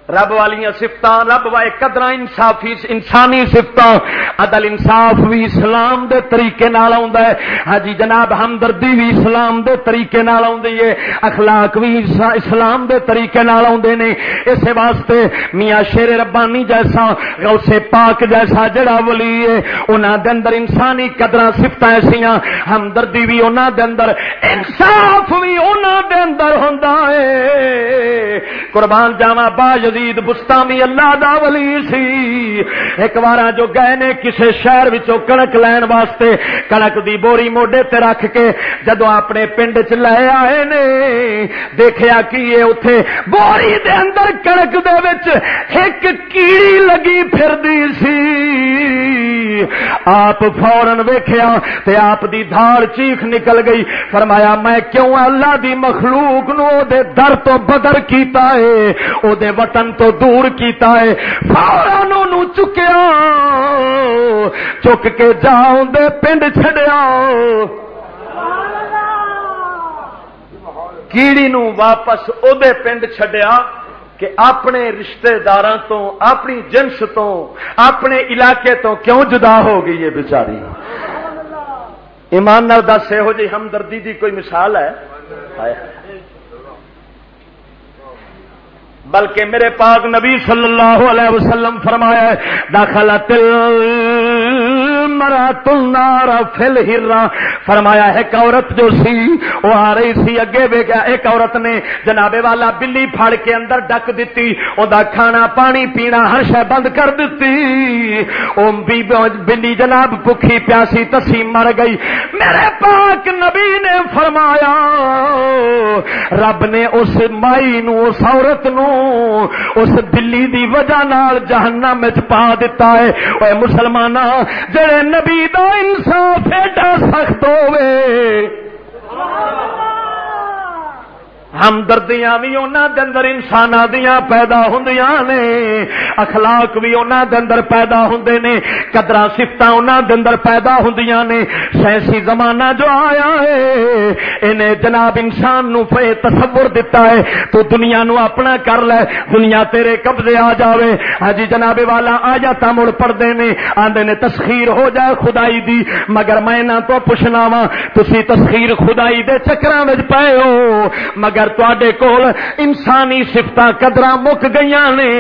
رب والیاں صفتاں، رب والے قدراں، انصافی انسانی صفتاں، عدل انصاف بھی اسلام دے طریقے نال آوندا ہے. ہاں جی جناب ہمدردی بھی اسلام دے طریقے نال آوندی ہے، اخلاق بھی اسلام دے طریقے نال آوندے نے. اس واسطے میاں شیر ربانی جیسا، غوث پاک جیسا جڑا ولی ہے، انہاں دے اندر انسانی قدراں صفتاں ایسیاں، ہمدردی بھی انہاں دے اندر، انصاف بھی انہاں دے اندر ہوندا ہے. قربان جاواں با یزید بستامی اللہ دا ولی سی. ایک بارا جو گئے نے کسے شہر وچوں کنک لین واسطے، کنک دی بوری موڈے تے رکھ کے جدو اپنے پنڈ چ لے آئے نے، دیکھیا کی اوتھے بوری دے اندر کنک دے وچ ایک کیڑی لگی پھردی سی. آپ فورن ویکھیا تے آپ دی دھاڑ چیخ نکل گئی. فرمایا میں کیوں اللہ دی مخلوق نو دے در تو بدر کیتا ہے، او دے وطن تو دور کیتا ہے. فوراً انہوں چکیا، چک کے جاؤں دے پنڈ چھڑیا. کیڑی نو واپس او دے پنڈ چھڑیا کہ اپنے رشتہ داراں تو، اپنی جنس تو، اپنے علاقے تو کیوں جدا ہو گئی ہے بیچاری. ایمان نال دس یہو جی ہمدردی دی کوئی مثال ہے؟ بلکہ میرے پاک نبی صلی اللہ علیہ وسلم فرمایا ہے داخلت المرأۃ النار فی الحرہ. فرمایا ایک عورت جو سی وہ آ رہی سی، اگے ویکھیا ایک عورت نے جناب والا بلی پھڑ کے اندر ڈک دیتی، اوندا کھانا پانی پینا ہر شے بند کر دیتی. او بلی جناب بھوکھی پیاسی تسی مر گئی. میرے پاک نبی نے فرمایا رب نے اس مائی نو، اس عورت نو، اس بلی دی وجہ نال جہنم وچ پا دیتا ہے. اے مسلماناں جڑے نبی دا انصاف ایڈا سخت ہوے، ہمدردیاں بھی انہاں دے اندر انساناں دیاں پیدا ہوندیاں نے، اخلاق بھی انہاں دے اندر پیدا ہوندے نے، قدراں صفتاں انہاں دے اندر پیدا ہوندیاں نے۔ سائنسی زمانہ جو آیا ہے انہیں جناب انسان نو تصور دیتا ہے تو دنیا نو اپنا کر لے، دنیا تیرے قبضے آ جاوے۔ ہاں جی جناب والا آیات مڑ پڑھدے نے، آندے نے تسخیر ہو جائے خدائی دی، مگر میں انہاں تو پوچھنا وا تسی تسخیر خدائی دے چکراں وچ پئے ہو، مگر تواڈے کول انسانی صفتاں قدراں مک گئیاں نے،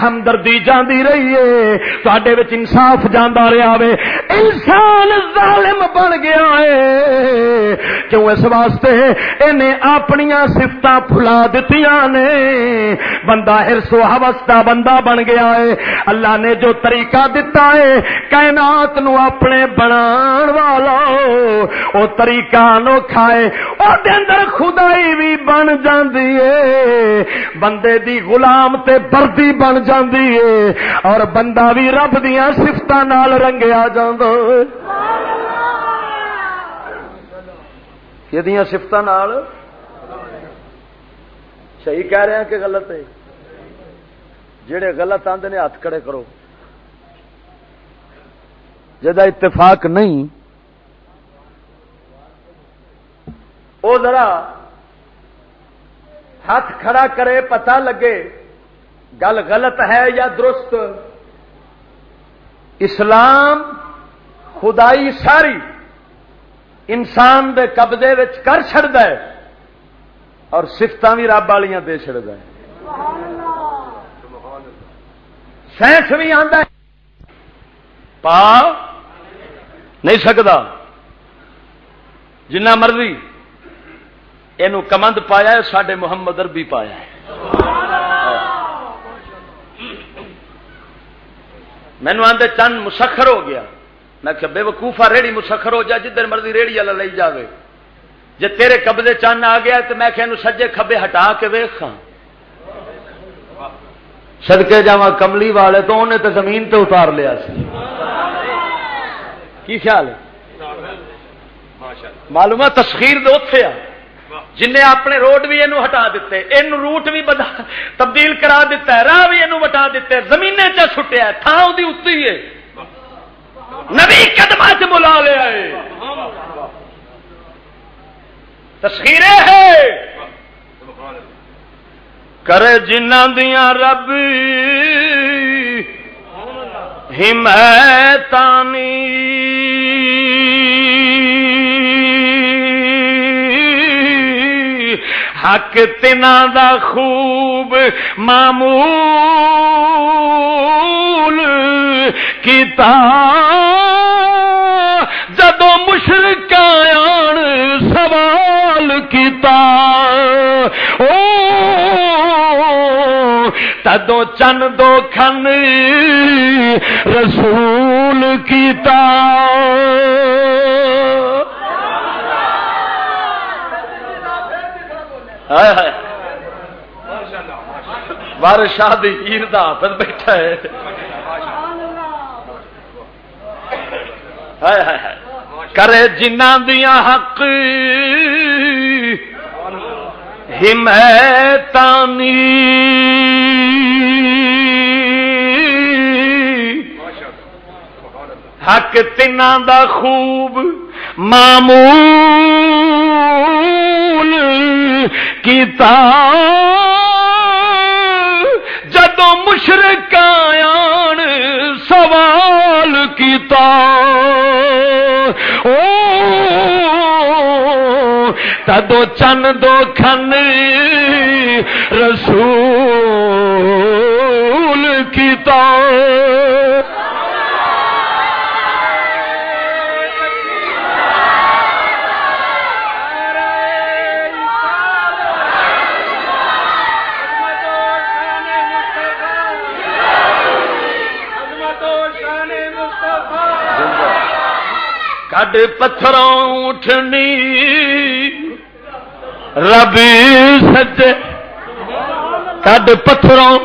ہمدردی جاندی رہی ہے، تواڈے وچ انصاف جاندا رہیا وے، انسان ظالم بن گیا ہے۔ کیوں؟ اس واسطے انہیں اپنیاں صفتاں بھلا دتیاں نے، بندہ حرص و ہوس دا بندہ بن گیا ہے۔ اللہ نے جو طریقہ دتا ہے کائنات نو اپنے بنان والا او طریقہ انوکھا ہے، او دے اندر خدائی بھی بن جاندی ہے، بندے دی غلام تے بردی بن جاندی ہے، اور بندہ بھی رب دیاں صفتاں نال رنگیا جاندا ہے۔ یہ صفتاں نال صحیح کہہ رہے ہیں کہ غلط ہے؟ جڑے غلط آندے نے ہاتھ کھڑے کرو، جدا اتفاق نہیں او ذرا ہاتھ کھڑا کرے، پتہ لگے گل غلط ہے یا درست۔ اسلام خدائی ساری انسان دے قبضے وچ کر چھڑدا ہے اور صفتاں بھی رب والیاں دے چھڑدا ہے۔ سائنس بھی آندا ہے پا نہیں سکدا، جنہ مرضی اینو کمند پایا ہے، ساڈے محمد عربی پایا ہے۔ مینو آندے چند مسخر ہو گیا، میں کہ بے وقوفا ریڑی مسخر ہو جا جدھر مرضی ریڑی والا لے جاوے، جے تیرے قبضے چند آ گیا تو میں کہ سجے کھبے ہٹا کے ویکھاں، صدقے جاواں کملی والے تو انہیں تو زمین تے اتار لیا سی۔ کی خیال ہے؟ معلوم ہے تسخیر دے اوتھے آ جن اپنے روڈ بھی اینو ہٹا دیتے، این روٹ بھی تبدیل کرا دیتا ہے، راہ بھی اینو وٹا دیتے، زمینے چ سٹیا ہے، تھاں دی اُتی ہے، نبی قدماں چ بلا لیا ہے، تسخیریں ہے کرے جنہاں دیاں رب حمایتانی، حق تنا دا خوب معمول کیتا، جدو مشرک آن سوال کیتا، او تدو چن دو کھن رسول کیتا۔ بار شادی ہیر دا حافظ بیٹھا ہے، کرے جنہاں دیاں حق حمایتانی، حق تناں دا خوب معمول کیتا، جدو مشرک آن سوال کیتا، او تدو چن دو کھن رسول کیتا۔ کڈ پتھروں اٹھنی ربی سچے، کڈ پتھروں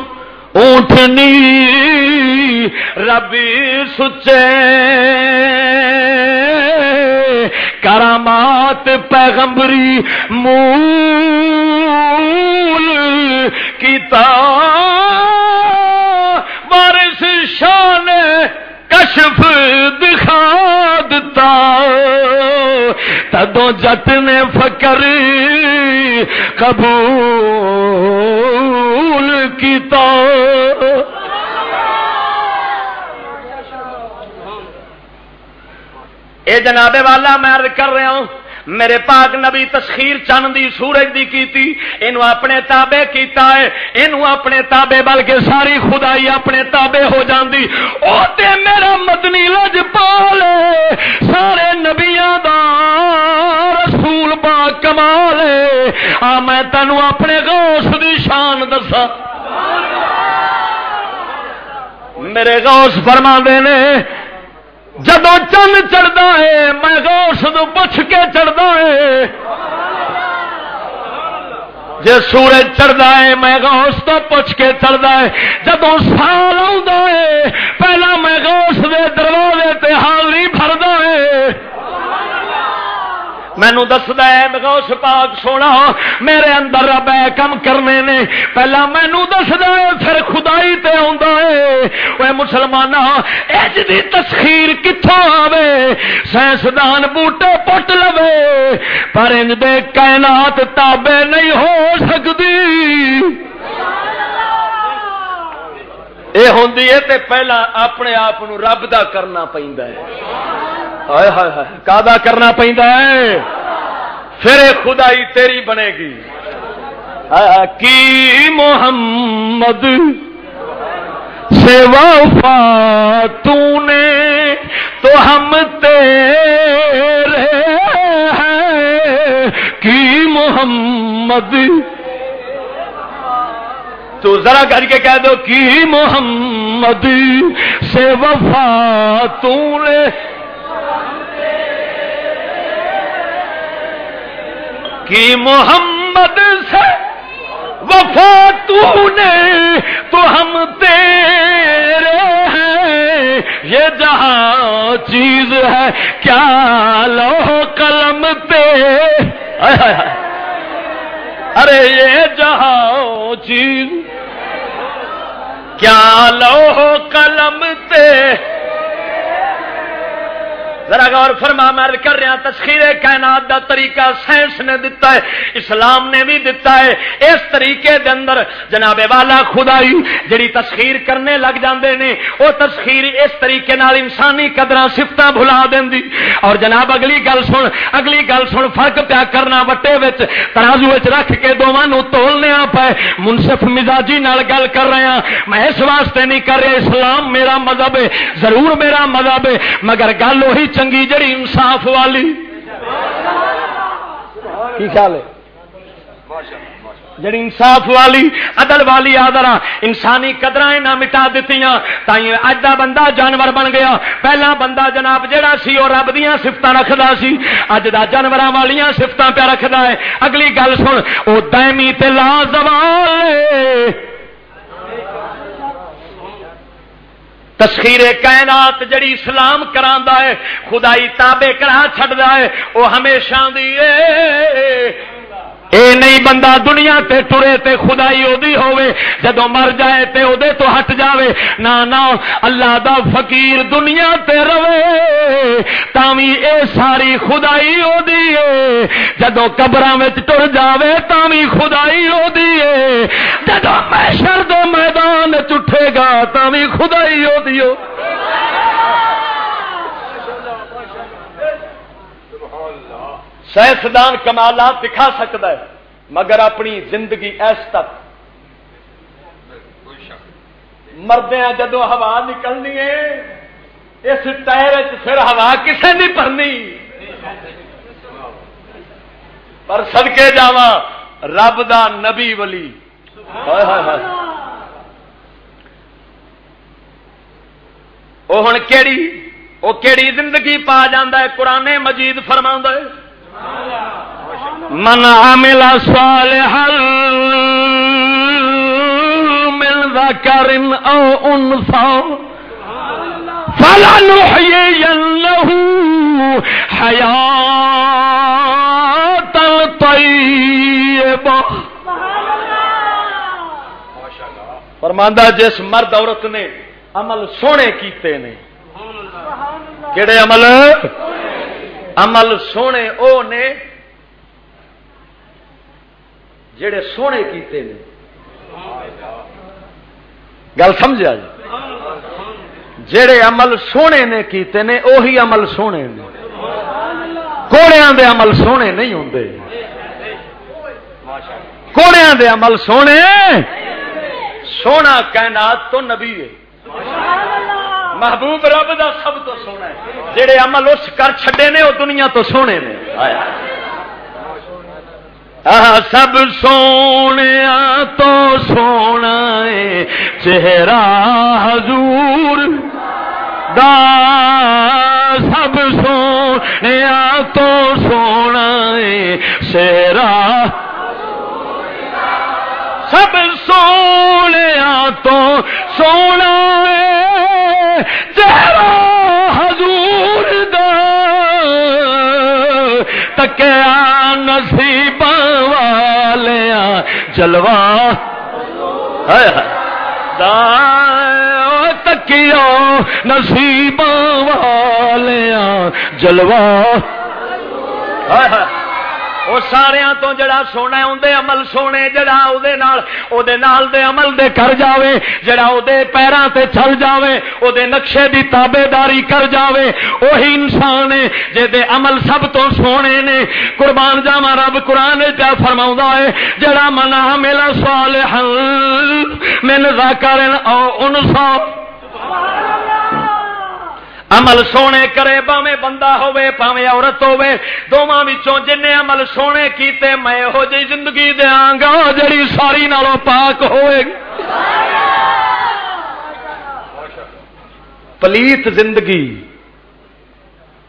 اٹھنی ربی سچے، کرامات پیغمبری مول کتاب وارث شان کشف دکھا دیتا تدوں جٹ نے فکر قبول کیتا اے جناب والا میں عرض کر رہا ہوں میرے پاک نبی تسخیر چند دی سورج دی کیتی اینو اپنے تابع کیتا ہے اینو اپنے تابع بلکہ ساری خدائی اپنے تابع ہو جاندی او تے میرا مدنی لجپال سارے نبیاں دا رسول با کمال آ میں تینوں اپنے غوث دی شان دسا میرے غوث فرماندے نے جدو چند چڑھتا ہے میں غوث تو پوچھ کے چڑھتا ہے جے سورج چڑھتا ہے میں غوث تو پوچھ کے چڑھتا ہے جدو سال آتا ہے پہلا میں غوث دے دروازے تے حاضری بھردا ہے مینو دسدا ہے غوث پاک سونا میرے اندر رب کم کرنے نے پہلا مینو دسدا ہے پھر خدائی تے آندا ہے اوے مسلماناں اج دی تسخیر کتھوں آوے سائنسدان بوٹے پٹ لوے پر انج دے کائنات تابع نہیں ہو سکدی اے ہوندی ہے تے پہلا اپنے آپ نو رب دا کرنا پیندا ہے ہائے ہائے ہائے کادا کرنا پیندا ہے پھر خدائی تیری بنے گی کی محمد سے وفا تو نے تو ہم تیرے ہیں کی محمد تو ذرا کر کے کہہ دو کی محمد سے وفا تو نے کی محمد سے وفا تو نے تو ہم تیرے ہیں یہ جہاں چیز ہے کیا لوح قلم پہ ارے یہ جہاں چیز کیا لوح قلم پہ ذرا غور فرما میں کر رہا تسخیر کائنات دا طریقہ سائنس نے دیتا ہے اسلام نے بھی دیتا ہے اس طریقے دے اندر جناب والا خدائی جڑی تسخیر کرنے لگ جاندے نے او تسخیر اس طریقے نال انسانی قدراں صفتاں بھلا دیندی اور جناب اگلی گل سن فرق پیا کرنا وٹے وچ ترازو وچ رکھ کے دوواں نو تولنے پے منصف مزاجی نال گل کر رہا میں اس واسطے نہیں کر رہا اسلام میرا مذہب ہے ضرور میرا مذہب ہے مگر گل وہی چنگی جڑی انصاف والی کی خیال ہے جڑی انصاف والی عدل والی آدرا انسانی قدراں نہ مٹا دتیاں تائیں اج دا بندہ جانور بن گیا پہلا بندہ جناب جڑا سی او رب دیاں صفتاں رکھدا سی اج دا جانوراں والیاں صفتاں پہ رکھدا ہے اگلی گل سن او دائمی تے لا زوال تسخیر کائنات جڑی اسلام کراندا ہے خدائی تابع کرا چھڑدا ہے او ہمیشہ دی اے نہیں بندہ دنیا تے ٹرے تے خدائی او دی ہوے جدوں مر جائے تے او دے تو ہٹ جاوے نا نا اللہ دا فقیر دنیا تے روے تاوی اے ساری خدائی او دی ہے جدوں قبراں وچ ٹر جاوے تاوی خدائی او دی ہے جدوں محشر دے میدان وچ اٹھے گا تاوی خدائی او دی ہو سائنسدان کمالات دکھا سکتا ہے مگر اپنی زندگی ایس تک مردیاں جدو ہوا نکلنی ہے اس ٹائر پھر ہوا کسے نہیں بھرنی پر صدقے جاواں رب دا نبی ولی وہ ہن کیڑی زندگی پا جاندا ہے قرآن مجید فرماوندا ہے من عمل صالحا من ذکر او انثى فلنحيينه حیات طیبہ. فرماندا جس مرد عورت نے عمل سونے کیتے نے، کیڑے عمل؟ عمل سونے او نے جڑے سونے کیتے نے. گل سمجھا جی؟ جڑے عمل سونے نے کیتے نے اوہی عمل سونے نے. کوڑیاں دے عمل سونے نہیں ہوندے. کوڑیاں دے عمل سونے. سونا کائنات تو نبی ہے، محبوب رب دا سب تو سونا ہے. جڑے عمل اس کر چھڈے نے وہ دنیا تو سونے نے. سب سونے تو سونا ہے چہرہ حضور دا. سب سونے تو سونا ہے چہرہ. سب سونے تو سونا ہے چہرہ حضور دا. تکیا نصیب والیاں جلوہ تکیا نصیب والیاں جلوہ. وہ سارے تو جڑا سونا ہے اندے عمل سونے. جڑا او دے نال دے عمل دے کر جاوے، جڑا او دے پیراں تے چل جاوے، او دے نقشے دی تابعداری کر جاوے، وہی انسان ہے جے دے عمل سب تو سونے نے. قربان جاواں رب قرآن وچ فرماوندا ہے جڑا من عمل صالحا من ذکر او انثى. عمل سونے کرے پاویں بندہ ہوے پاویں عورت ہوے، دونوں وچوں جن نے عمل سونے کیتے میں ہو جی زندگی دیاں گا جڑی ساری نالوں پاک ہوئے گی. پلیت زندگی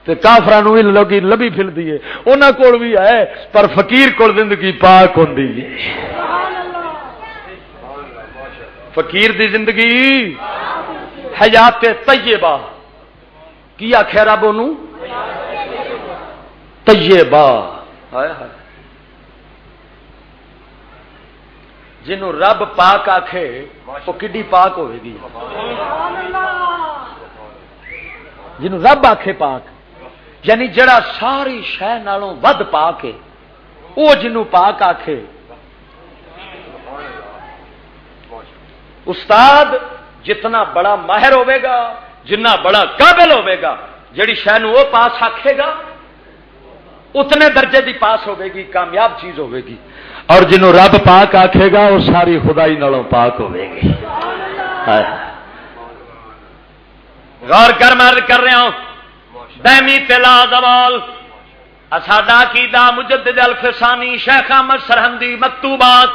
تے کافراں نوں بھی لبی پھردی ہے، انہاں کول بھی ہے پر فقیر کول زندگی پاک ہوندی ہے. فقیر دی زندگی حیات طیبہ کی آخیا رب انہوں؟ طیبہ. جنہوں رب پاک آکھے وہ کڈی پاک ہوئے گی. جنہوں رب آکھے پاک یعنی جڑا ساری شے نالوں ود پاک ہے وہ جنہوں پاک آکھے. استاد جتنا بڑا ماہر ہوئے گا، جنہ بڑا قابل ہوئے گا، جڑی شے نوں وہ پاس آکھے گا اتنے درجے دی پاس ہوئے گی، کامیاب چیز ہوئے گی. اور جنہوں رب پاک آکھے گا وہ ساری خدائی نالوں پاک ہوئے گی. غور کر میں کر رہا ہوں دائمی تلا زوال. ساڈا عقیدہ مجدد الفسانی شیخ احمد سرہندی مکتوبات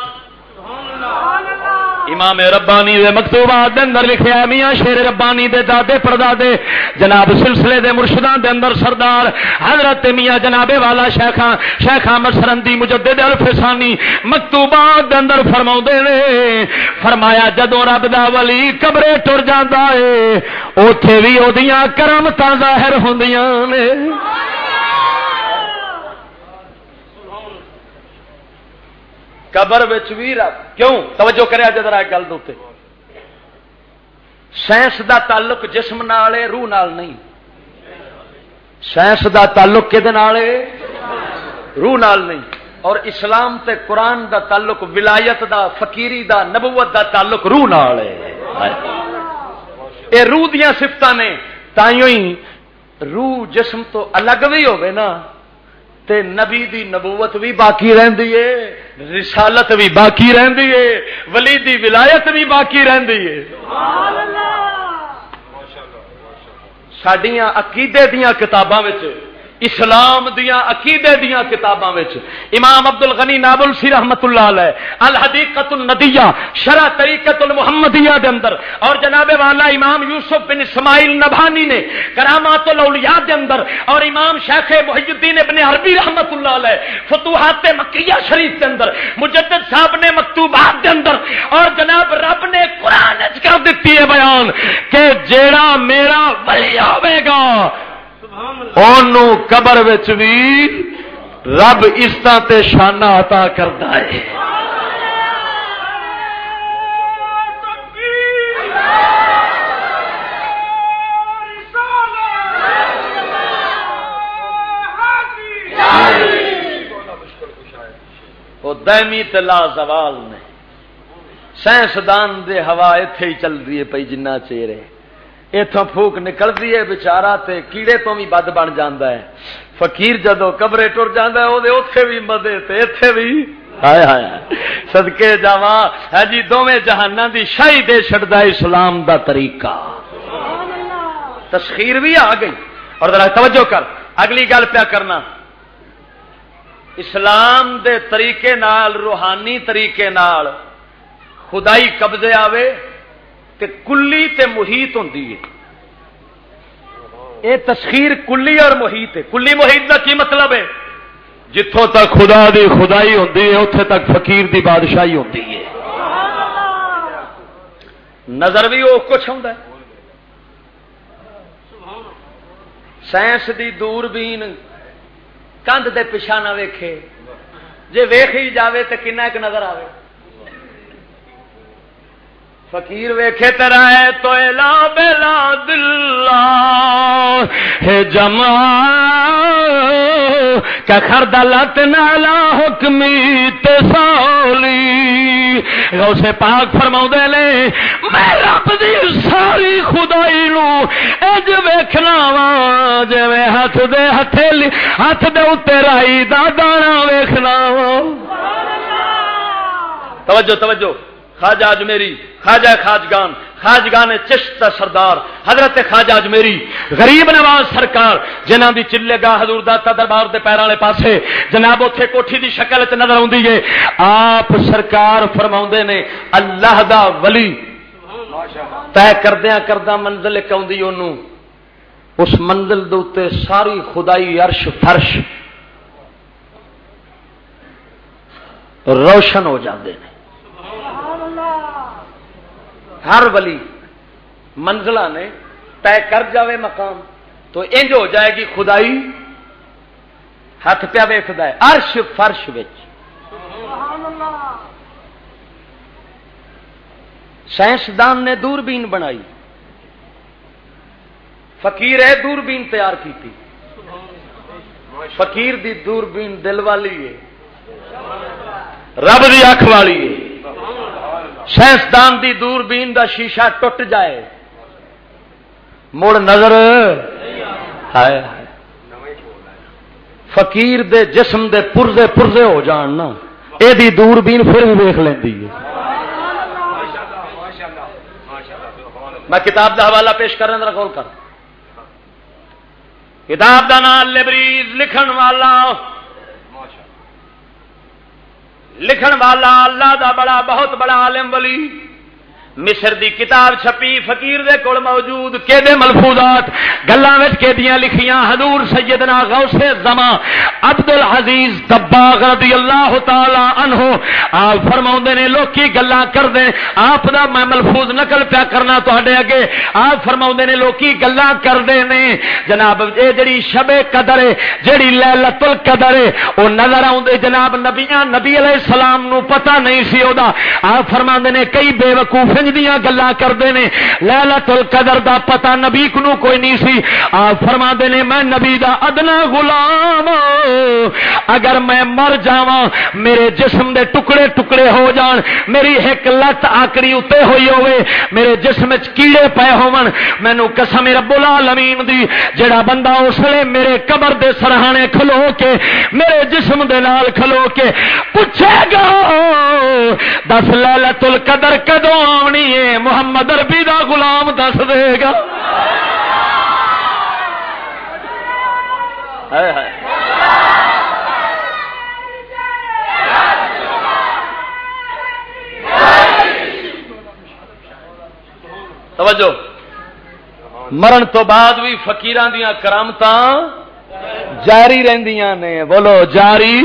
امام ربانی دے مکتوبات دے اندر لکھیا ہے میاں شیر ربانی دے دادے پردادے جناب سلسلے دے مرشدان دے اندر سردار حضرت میاں جناب والا شیخ احمد سرہندی مجدد الفسانی مکتوبات دے اندر فرماؤندے نے فرمایا جدوں رب دا ولی قبرے ٹر جاندا ہے اوتھے وی اودیاں کرامتاں ظاہر ہوندیاں نے. قبر وچ بھی رب کیوں توجہ کریا جے ذرا گل دے. سائنس دا تعلق جسم نال ہے روح نال نہیں. سائنس دا تعلق کدے نال ہے؟ روح نال نہیں. اور اسلام تے قرآن دا تعلق ولایت دا فقیری دا نبوت دا تعلق روح نال ہے. اے روح دیاں صفتاں نے تائیوں ہی روح جسم تو الگ بھی ہوے نا تے نبی دی نبوت بھی باقی رہندی ہے، رسالت بھی باقی رہندی ہے، ولی دی ولایت بھی باقی رہندی ہے. سبحان اللہ. ساڈیاں عقیدے دیاں کتاباں وچ اسلام دیاں عقیدے دیاں کتاباں وچ امام عبد الغنی نابلسی رحمت اللہ علیہ الحدیقۃ الندیہ شرح طریقۃ المحمدیہ دے اندر اور جناب والا امام یوسف بن اسماعیل نبہانی نے کرامات الاولیاء دے اندر اور امام شیخ محی الدین ابن عربی رحمت اللہ علیہ فتوحات مکیہ شریف دے اندر مجدد صاحب نے مکتوبات دے اندر اور جناب رب نے قرآن وچ کر دتی ہے بیان کہ جیڑا میرا ولی ہوے گا اونوں قبر وچ بھی رب عزتاں تے شاناں عطا کردا ہے. وہ دائمی تے لا زوال نے. سائنسدان دے ہوا ایتھے ہی چل رہی ہے پئی جنہ چیر ہے. اتوں پھوک نکلتی ہے بچارا تے کیڑے تو بھی بد بن جاتا ہے. فقیر جدو قبرے ٹر جاتا ہے وہ اوتھے بھی مدے تے ایتھے بھی ہائے ہائے صدقے جاواں. ہے جی دوویں جہاناں دی شاہی دے چھڑدا اسلام دا طریقہ. تسخیر بھی آ گئی. اور ذرا توجہ کر اگلی گل پیا کرنا. اسلام دے طریقے نال روحانی طریقے نال خدائی قبضے آوے تے کلی تے محیط ہوندی ہے. اے تسخیر کلی اور محیط ہے. کلی محیط دا کی مطلب ہے؟ جتھوں تک خدا دی خدائی ہوندی ہے اوتھے تک فقیر دی بادشاہی ہوندی ہے. نظر بھی وہ کچھ ہوندا ہے. سائنس دی دوربین کندھ دے پیچھے نہ ویکھے جے ویکھ ہی جاوے تے کنا ایک نظر آوے. فقیر ویکھے ترا ہے تو الا بلا دلہ ہے جمع کہ خردلت نالا حکمی تسالی. غوث پاک فرماؤندے نے میں رب دی ساری خدائی نو اج ویکھنا وا جویں ہاتھ دے ہتھیلی ہاتھ دے اوتے رائی دا دانا ویکھنا وا. توجہ توجہ. خواجہ اجمیری خواجہ خواجگان خواجگان چشت سردار حضرت خواجہ اجمیری غریب نواز سرکار جنہاں دی چلے گاہ حضور داتا دربار دے پیراں والے پاسے جناب اوتھے کوٹھی دی شکل وچ نظر اوندی ہے. آپ سرکار فرماوندے نے اللہ دا ولی طے کردیاں کرداں منزل ایک اوندی اونوں اس منزل دے اوتے ساری خدائی عرش فرش روشن ہو جاندے نے. ہر ولی منزلہ نے طے کر جاوے مقام تو انج ہو جائے گی خدائی ہاتھ پیا ویکھدا ہے عرش فرش وچ. سائنسدان نے دوربین بنائی. فقیر ہے دوربین تیار کیتی. فقیر دی دوربین دل والی ہے رب دی اکھ والی ہے. سائنسدان دی دوربین دا شیشہ ٹوٹ جائے مڑ نظر ہائے ہائے. فقیر دے جسم دے پرزے پرزے ہو جان نا اے دی دوربین پھر بھی ویکھ لیندی ہے. میں کتاب دا حوالہ پیش کرنے ذرا غور کر. کتاب دا نام لبریز لکھن والا اللہ دا بڑا بہت بڑا عالم ولی. مصر دی کتاب چھپی فقیر دے کول موجود کیدے ملفوظات گلاں وچ کیدیاں لکھیاں حضور سیدنا غوث زمان عبد العزیز دباغ رضی اللہ تعالی عنہ آپ فرماوندے نے لوکی گلاں کردے آپ دا میں ملفوظ نقل پیا کرنا تہاڈے اگے. آپ فرماوندے نے لوکی گلاں کردے نے جناب اے جڑی شب قدر ہے جڑی لیلۃ القدر ہے او نظر آوندے جناب نبی علیہ السلام نو پتہ نہیں سی او دا. آپ فرماندے نے کئی بے وقوف دیاں گلاں کردے نے لیلۃ القدر دا پتہ نبی کو کوئی نہیں سی. آپ فرماندے نے میں نبی دا ادنا غلام اگر میں مر جاواں میرے جسم دے ٹکڑے ٹکڑے ہو جان میری ایک لت آکڑی اتے ہوئی ہوئے میرے جسم وچ کیڑے پے ہون مینوں قسم رب العالمین دی جڑا بندہ اس لیے میرے قبر دے سرہانے کھلو کے میرے جسم دے نال کھلو کے پوچھے گا دس لیلۃ القدر کدوں آونی محمد عربی دا غلام دس دے گا. توجہ مرن تو بعد بھی فقیراں دیاں کرامتاں جاری رہندیاں نے. بولو جاری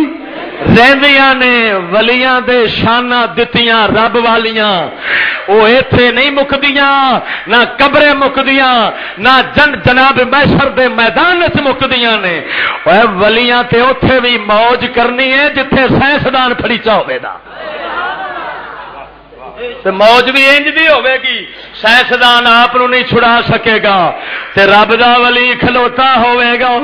رہندیاں نے ولیاں دے شاناں دتیاں رب والیاں وہ ایتھے نہیں مکدیاں نہ قبریں مکدیاں نہ جناب محشر دے میدان وچ مکدیاں نے اے ولیاں تے اوتھے بھی موج کرنی ہے جتھے سائنسدان پھڑیچا ہوے دا تے موج بھی انج دی ہوے گی سائنسدان آپ نو نہیں چھڑا سکے گا تے رب دا ولی کھلوتا ہوے گا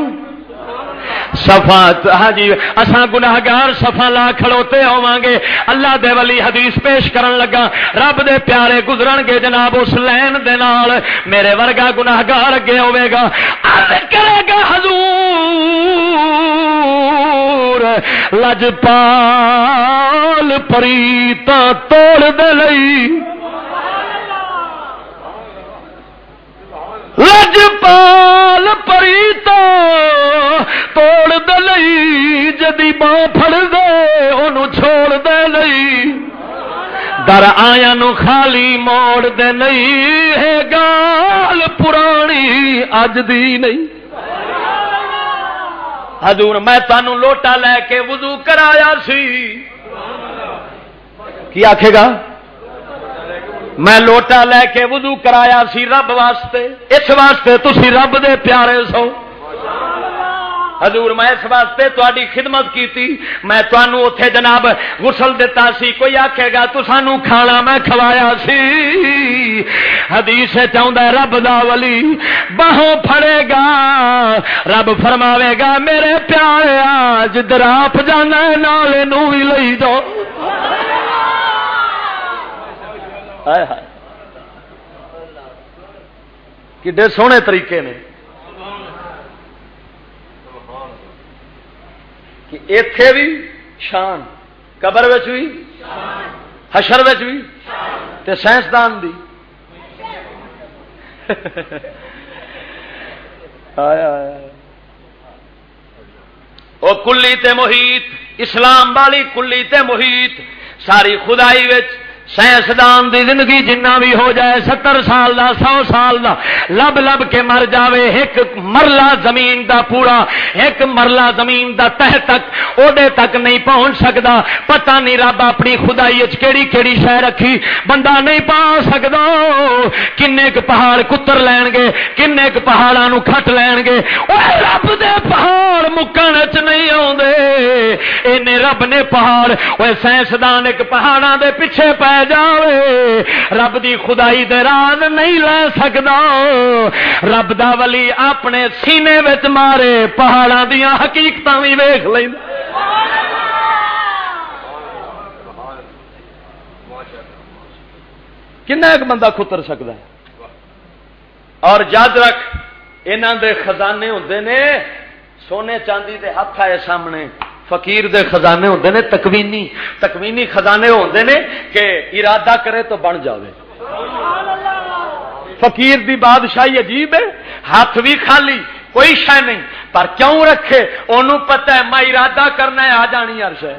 صفا ہاں جی اساں گناہگار صفا لا کھڑوتے ہوواں گے اللہ دے ولی حدیث پیش کرن لگا رب دے پیارے گزرن گے جناب اس لین دے نال میرے ورگا گناہگار اگے ہوے گا عرض کرے گا حضور لجپال پریتا توڑ دے لئی لجپال پریتا توڑ دے لئی جدی باں پھڑ دے انہوں چھوڑ دے لئی در آیا نو خالی موڑ دے نہیں ہے گال پرانی اج دی نہیں حضور میں تانوں لوٹا لے کے وضو کرایا سی کی آکھے گا میں لوٹا لے کے وضو کرایا سی رب واسطے اس واسطے تسی رب دے پیارے سو حضور میں اس واسطے تہاڈی خدمت کیتی میں تانوں اوتھے جناب غسل دیتا سی کوئی آکھے گا تو سانوں کھانا میں کھوایا سی حدیث چاہندا ہے رب دا ولی باہوں پھڑے گا رب فرماوے گا میرے پیارے جدھر آپ جانا ہے نالے نوں وی لئی جاؤ ہائے ہائے کڈے سونے طریقے نے کہ ایتھے بھی شان قبر وچ بھی حشر وچ بھی تے سائنسدان دی او کلی تے محیط اسلام والی کلی تے محیط ساری خدائی وچ سائنسدان دی زندگی جنہ بھی ہو جائے 70 سال دا 100 سال دا لب لب کے مر جاوے ایک مرلہ زمین دا پورا ایک مرلہ زمین دا تہ تک اوڈے تک نہیں پہنچ سکدا پتہ نہیں رب اپنی خدائی وچ کیڑی کیڑی شے رکھی بندہ نہیں پا سکدا کنے ک پہاڑ کتر لین گے کنے ک پہاڑاں نو کھٹ لین گے او رب دے پہاڑ مکن وچ نہیں اوندے اینے رب نے پہاڑ او سائنسدان ایک پہاڑاں دے پیچھے پے جاوے رب دی خدائی دے راز نہیں لے سکدا رب دا ولی اپنے سینے وچ مارے پہاڑاں دیاں حقیقتاں وی ویکھ لیندا کنا ایک بندہ کھتر سکدا ہے اور یاد رکھ انہاں دے خزانے ہوندے نے سونے چاندی دے ہاتھ آئے سامنے فقیر دے خزانے ہوندے نے تکوینی خزانے ہوندے نے کہ ارادہ کرے تو بن جاوے فقیر دی بادشاہی عجیب ہے ہاتھ بھی خالی کوئی شے نہیں پر کیوں رکھے انہوں پتہ ہے میں ارادہ کرنا ہے آ جانی عرش ہے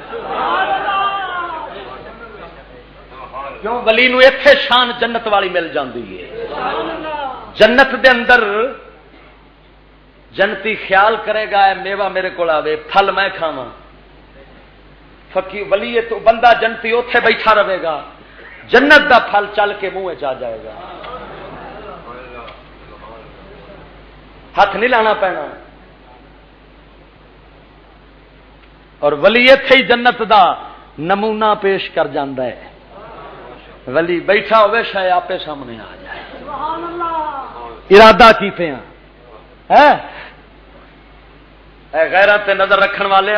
کیوں ولی نو ایتھے شان جنت والی مل جاندی ہے جنت دے اندر جنتی خیال کرے گا اے میوہ میرے کو آوے پھل میں کھاواں فقیر ولی تو بندہ جنتی اوتھے بیٹھا رہے گا جنت دا پھل چل کے منہ چ جائے گا ہاتھ نہیں لانا پینا اور ولی ایتھے ہی جنت دا نمونہ پیش کر جاندا ہے ولی بیٹھا ہوئے شاید آپ سامنے آ جائے ارادہ کیتے ہیں اے غیرت تے نظر رکھن والے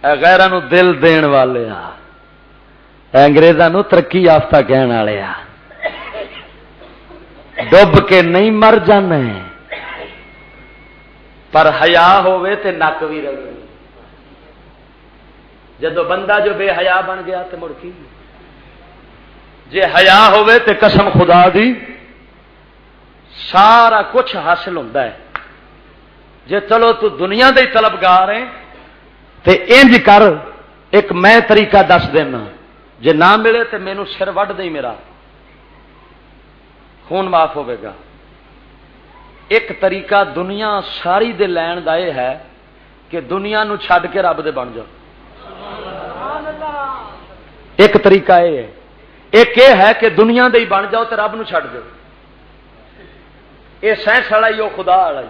اے غیراں نو دل دین والے اے انگریزاں نو ترقی یافتہ کہن والے ڈب کے نہیں مر جانے پر حیا ہوے تے نک بھی رہے جدو بندہ جو بے حیا بن گیا تے مڑ کی جے حیا ہوے تے قسم خدا دی سارا کچھ حاصل ہوتا ہے جے چلو تو دنیا دے طلبگار ہیں تے انج کر ایک میں طریقہ دس دینا جے نہ ملے تے مینوں سر وڈ دے میرا خون معاف ہوے گا ایک طریقہ دنیا ساری دے لین دا یہ ہے کہ دنیا نو چھڈ کے رب دے بن جاؤ. ایک طریقہ یہ ہے. ایک یہ ہے کہ دنیا دے ہی بن جاؤ تو رب نو چھڈ دو. یہ سائنس والا ہی وہ خدا والا ہی.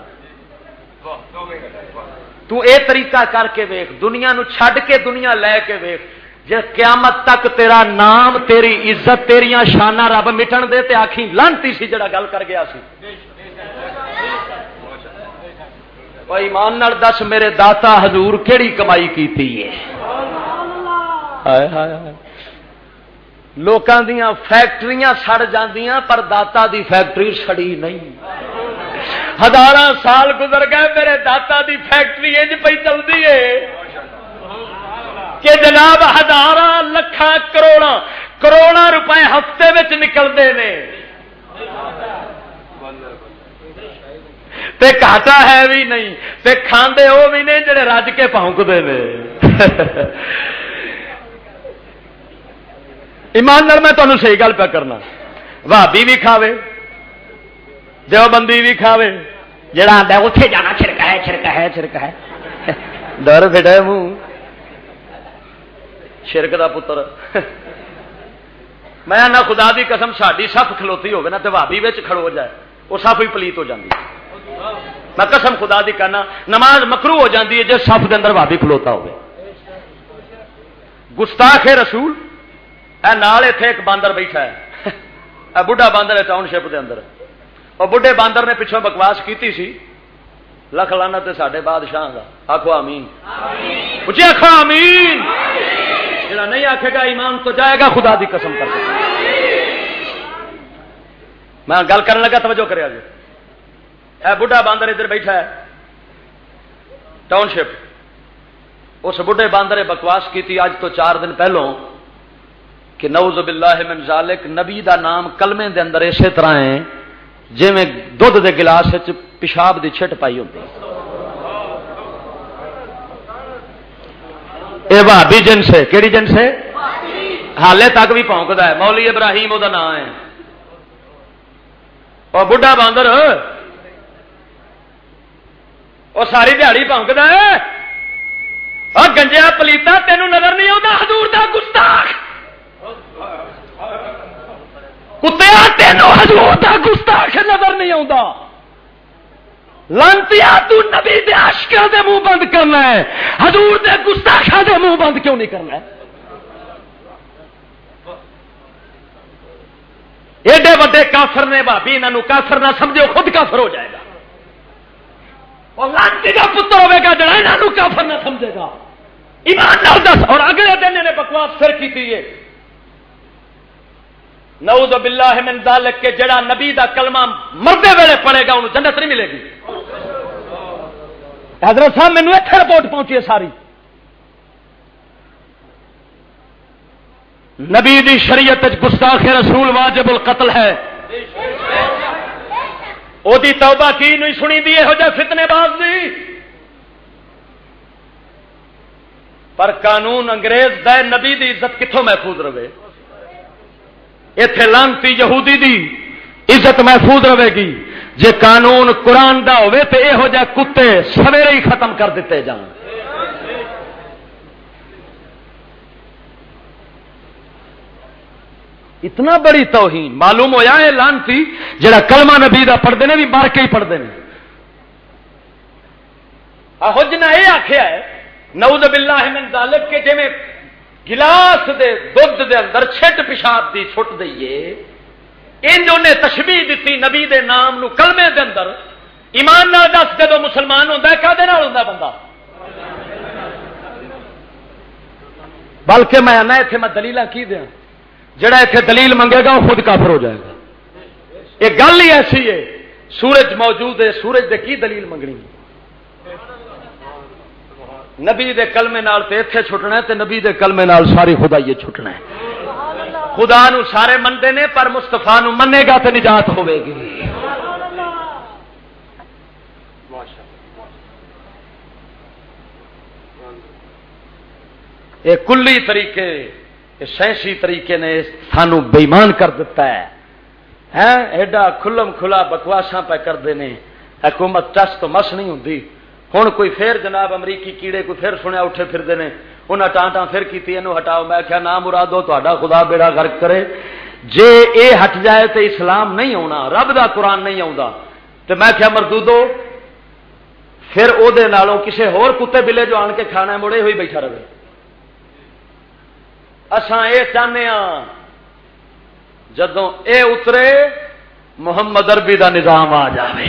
تو اے طریقہ کر کے ویخ, دنیا نو چھڈ کے دنیا لے کے ویخ. جے قیامت تک تیرا نام, تیری عزت, تیریاں شانہ رب مٹن دے تے آکھی لانتی سی جڑا گل کر گیا سی. ایمان نال دس میرے داتا حضور کیڑی کمائی کیتی ہے. ہائے ہائے ہائے. لوکاں دیاں فیکٹریاں سڑ جاندیاں پر داتا دی فیکٹری سڑی نہیں. ہزاراں سال گزر گئے میرے داتا دی فیکٹری انج پئی چلدی ہے کہ جناب ہزاراں لکھاں کروڑاں روپے ہفتے وچ نکلدے نے تے گھاٹا ہے بھی نہیں تے کھاندے وہ بھی نہیں جڑے رج کے پونکدے نے. ایمان نال میں تمہیں صحیح گل پہ کرنا. بھابی بھی کھاوے, دیوبندی بھی کھاوے, جڑا آتا ہے اتنے جانا چھڑکا ہے چھڑکا ہے چھڑکا ہے, ڈر پھٹا منہ شرک دا پتر. میں نہ خدا دی قسم ساری صف کھلوتی ہوگی نا تو بھابی وچ کھڑو جائے وہ صف ہی پلیت ہو جاتی. میں قسم خدا دی کہنا نماز مکروہ ہو جاتی ہے جس صف دے اندر بھابی کھلوتا ہوگی. گستاخ رسول اے نال ایتھے ایک باندر بیٹھا ہے, اے بڈھا باندر ہے ٹاؤن شپ دے اندر. اور بڈھے باندر نے پچھوں بکواس کیتی سی, لکھ لانا تے ساڈے بادشاہ دا. آکھو آمین, اچھی آکھو آمین. جڑا نہیں آکھے گا ایمان تو جائے گا خدا دی قسم کر کے. میں گل کرنے لگا توجہ کرے جی. اے بڈھا باندر ادھر بیٹھا ہے ٹاؤن شپ. اس بڈھے باندر نے بکواس کیتی آج تو 4 دن پہلوں کہ نعوذ باللہ من ذالک نبی دا نام کلمے دے اندر اسی طرح ہے جی میں دودھ دے گلاس پیشاب دی چھٹ پائی ہوتی. اے بھابی جنس ہے. کیڑی جنس ہے؟ حالے تک بھی پونکدا ہے. مولی ابراہیم وہ نام ہے. اور بڈھا باندر وہ ساری دیہڑی پونکدا ہے. اور گنجیا پلیتا تینوں نظر نہیں آتا حضور دا گستاخ کتیا تینوں حضور دا گستاخ نظر نہیں آتا. لانتیا تو نبی دے عاشقاں دے منہ بند کرنا ہے, حضور دے گستاخاں دے منہ بند کیوں نہیں کرنا ہے؟ ایڈے وڈے کافر نے بھابی انہوں کافر نہ سمجھو خود کافر ہو جائے گا. اور لانتی کا پتر ہوے گا جڑا انہوں کافر نہ سمجھے گا. ایمان نال دس. اور اگلے دن نے بکواس پھر کی ہے نعوذ باللہ من ذالک کہ جڑا نبی دا کلمہ مردے ویلے پڑے گا انہوں جنت نہیں ملے گی. حضرت صاحب مینوں ایتھے رپورٹ پہنچی ہے ساری. نبی دی شریعت گستاخ رسول واجب القتل ہے. او دی توبہ کی نہیں سنی دی ہو جائے فتنے باز دی. پر قانون انگریز دے نبی دی عزت کتوں محفوظ رہے؟ ایتھے لانتی یہودی دی عزت محفوظ رہے گی جے قانون قرآن دا ہوئے تے اے ہو جائے کتے سویرے ہی ختم کر دیتے جان. اتنا بڑی توہین. معلوم ہویا ہے لانتی جڑا کلمہ نبی دا پڑھتے ہیں بھی مار کے ہی پڑھتے ہیں. حج نے یہ آخیا ہے نعوذ باللہ من ذالک کہ جی میں گلاس دے دودھ دے اندر چھٹ پیشاب دی چھٹ دئیے انہوں نے تشبیہ دیتی نبی دے نام نو کلمے دے اندر. ایمان نال دس جدو مسلمان ہوتا ہے کدے نال ہوتا بندہ؟ بلکہ میں آنا اتنے میں دلیل کی دیا جڑا اتنے دلیل منگے گا وہ خود کافر ہو جائے گا. یہ گل ہی ایسی ہے. سورج موجود ہے, سورج دے کی دلیل منگنی؟ نبی دے کلمے نال تے ایتھے چھٹنا ہے تے نبی دے کلمے نال ساری خدا یہ چھٹنا ہے. خدا نو سارے منتے نے پر مصطفیٰ نو منے گا تے نجات ہوے گی. یہ کلی طریقے سائنسی طریقے نے سانو بےمان کر دیتا ہے. ایڈا کھلم کھلا بکواساں پہ کرتے ہیں. حکومت ٹس تو مس نہیں ہوتی. ہوں کوئی پھر جناب امریکی کیڑے کوئی پھر سنیا اٹھے پھرتے ہیں انہیں ٹانٹاں پھر کی ہٹاؤ. میں کیا نام مرادو تا خدا بیڑا غرق کرے. جے اے ہٹ جائے تو اسلام نہیں آنا, رب دا قرآن نہیں آتا. تو میں کیا مردودو پھر او دے نالوں کسے ہور کتے بلے جو آن کے کھانا مڑے ہوئی بیٹھا رہے. اساں اے چاہنے ہاں جدوں اے اترے محمد عربی دا نظام آ جائے,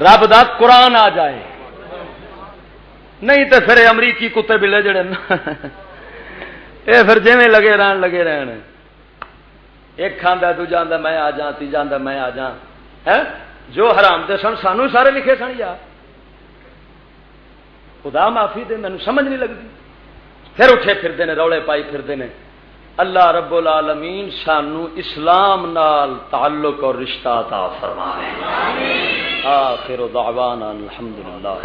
رب دا قرآن آ جائے. نہیں تو پھر امریکی کتے بلے جڑے اے پھر جویں لگے رہن ایک کھانا دوجا آندا میں آ جا, تیجا آندا میں آ جا. جو حرام دے سن سانو سارے لکھے سن یار, خدا معافی دے مینوں سمجھ نہیں لگتی. پھر اٹھے پھرتے ہیں روڑے پائی پھرتے ہیں. اللہ رب العالمین سانو اسلام نال تعلق اور رشتہ عطا فرمائے. آخر دعوانا الحمدللہ.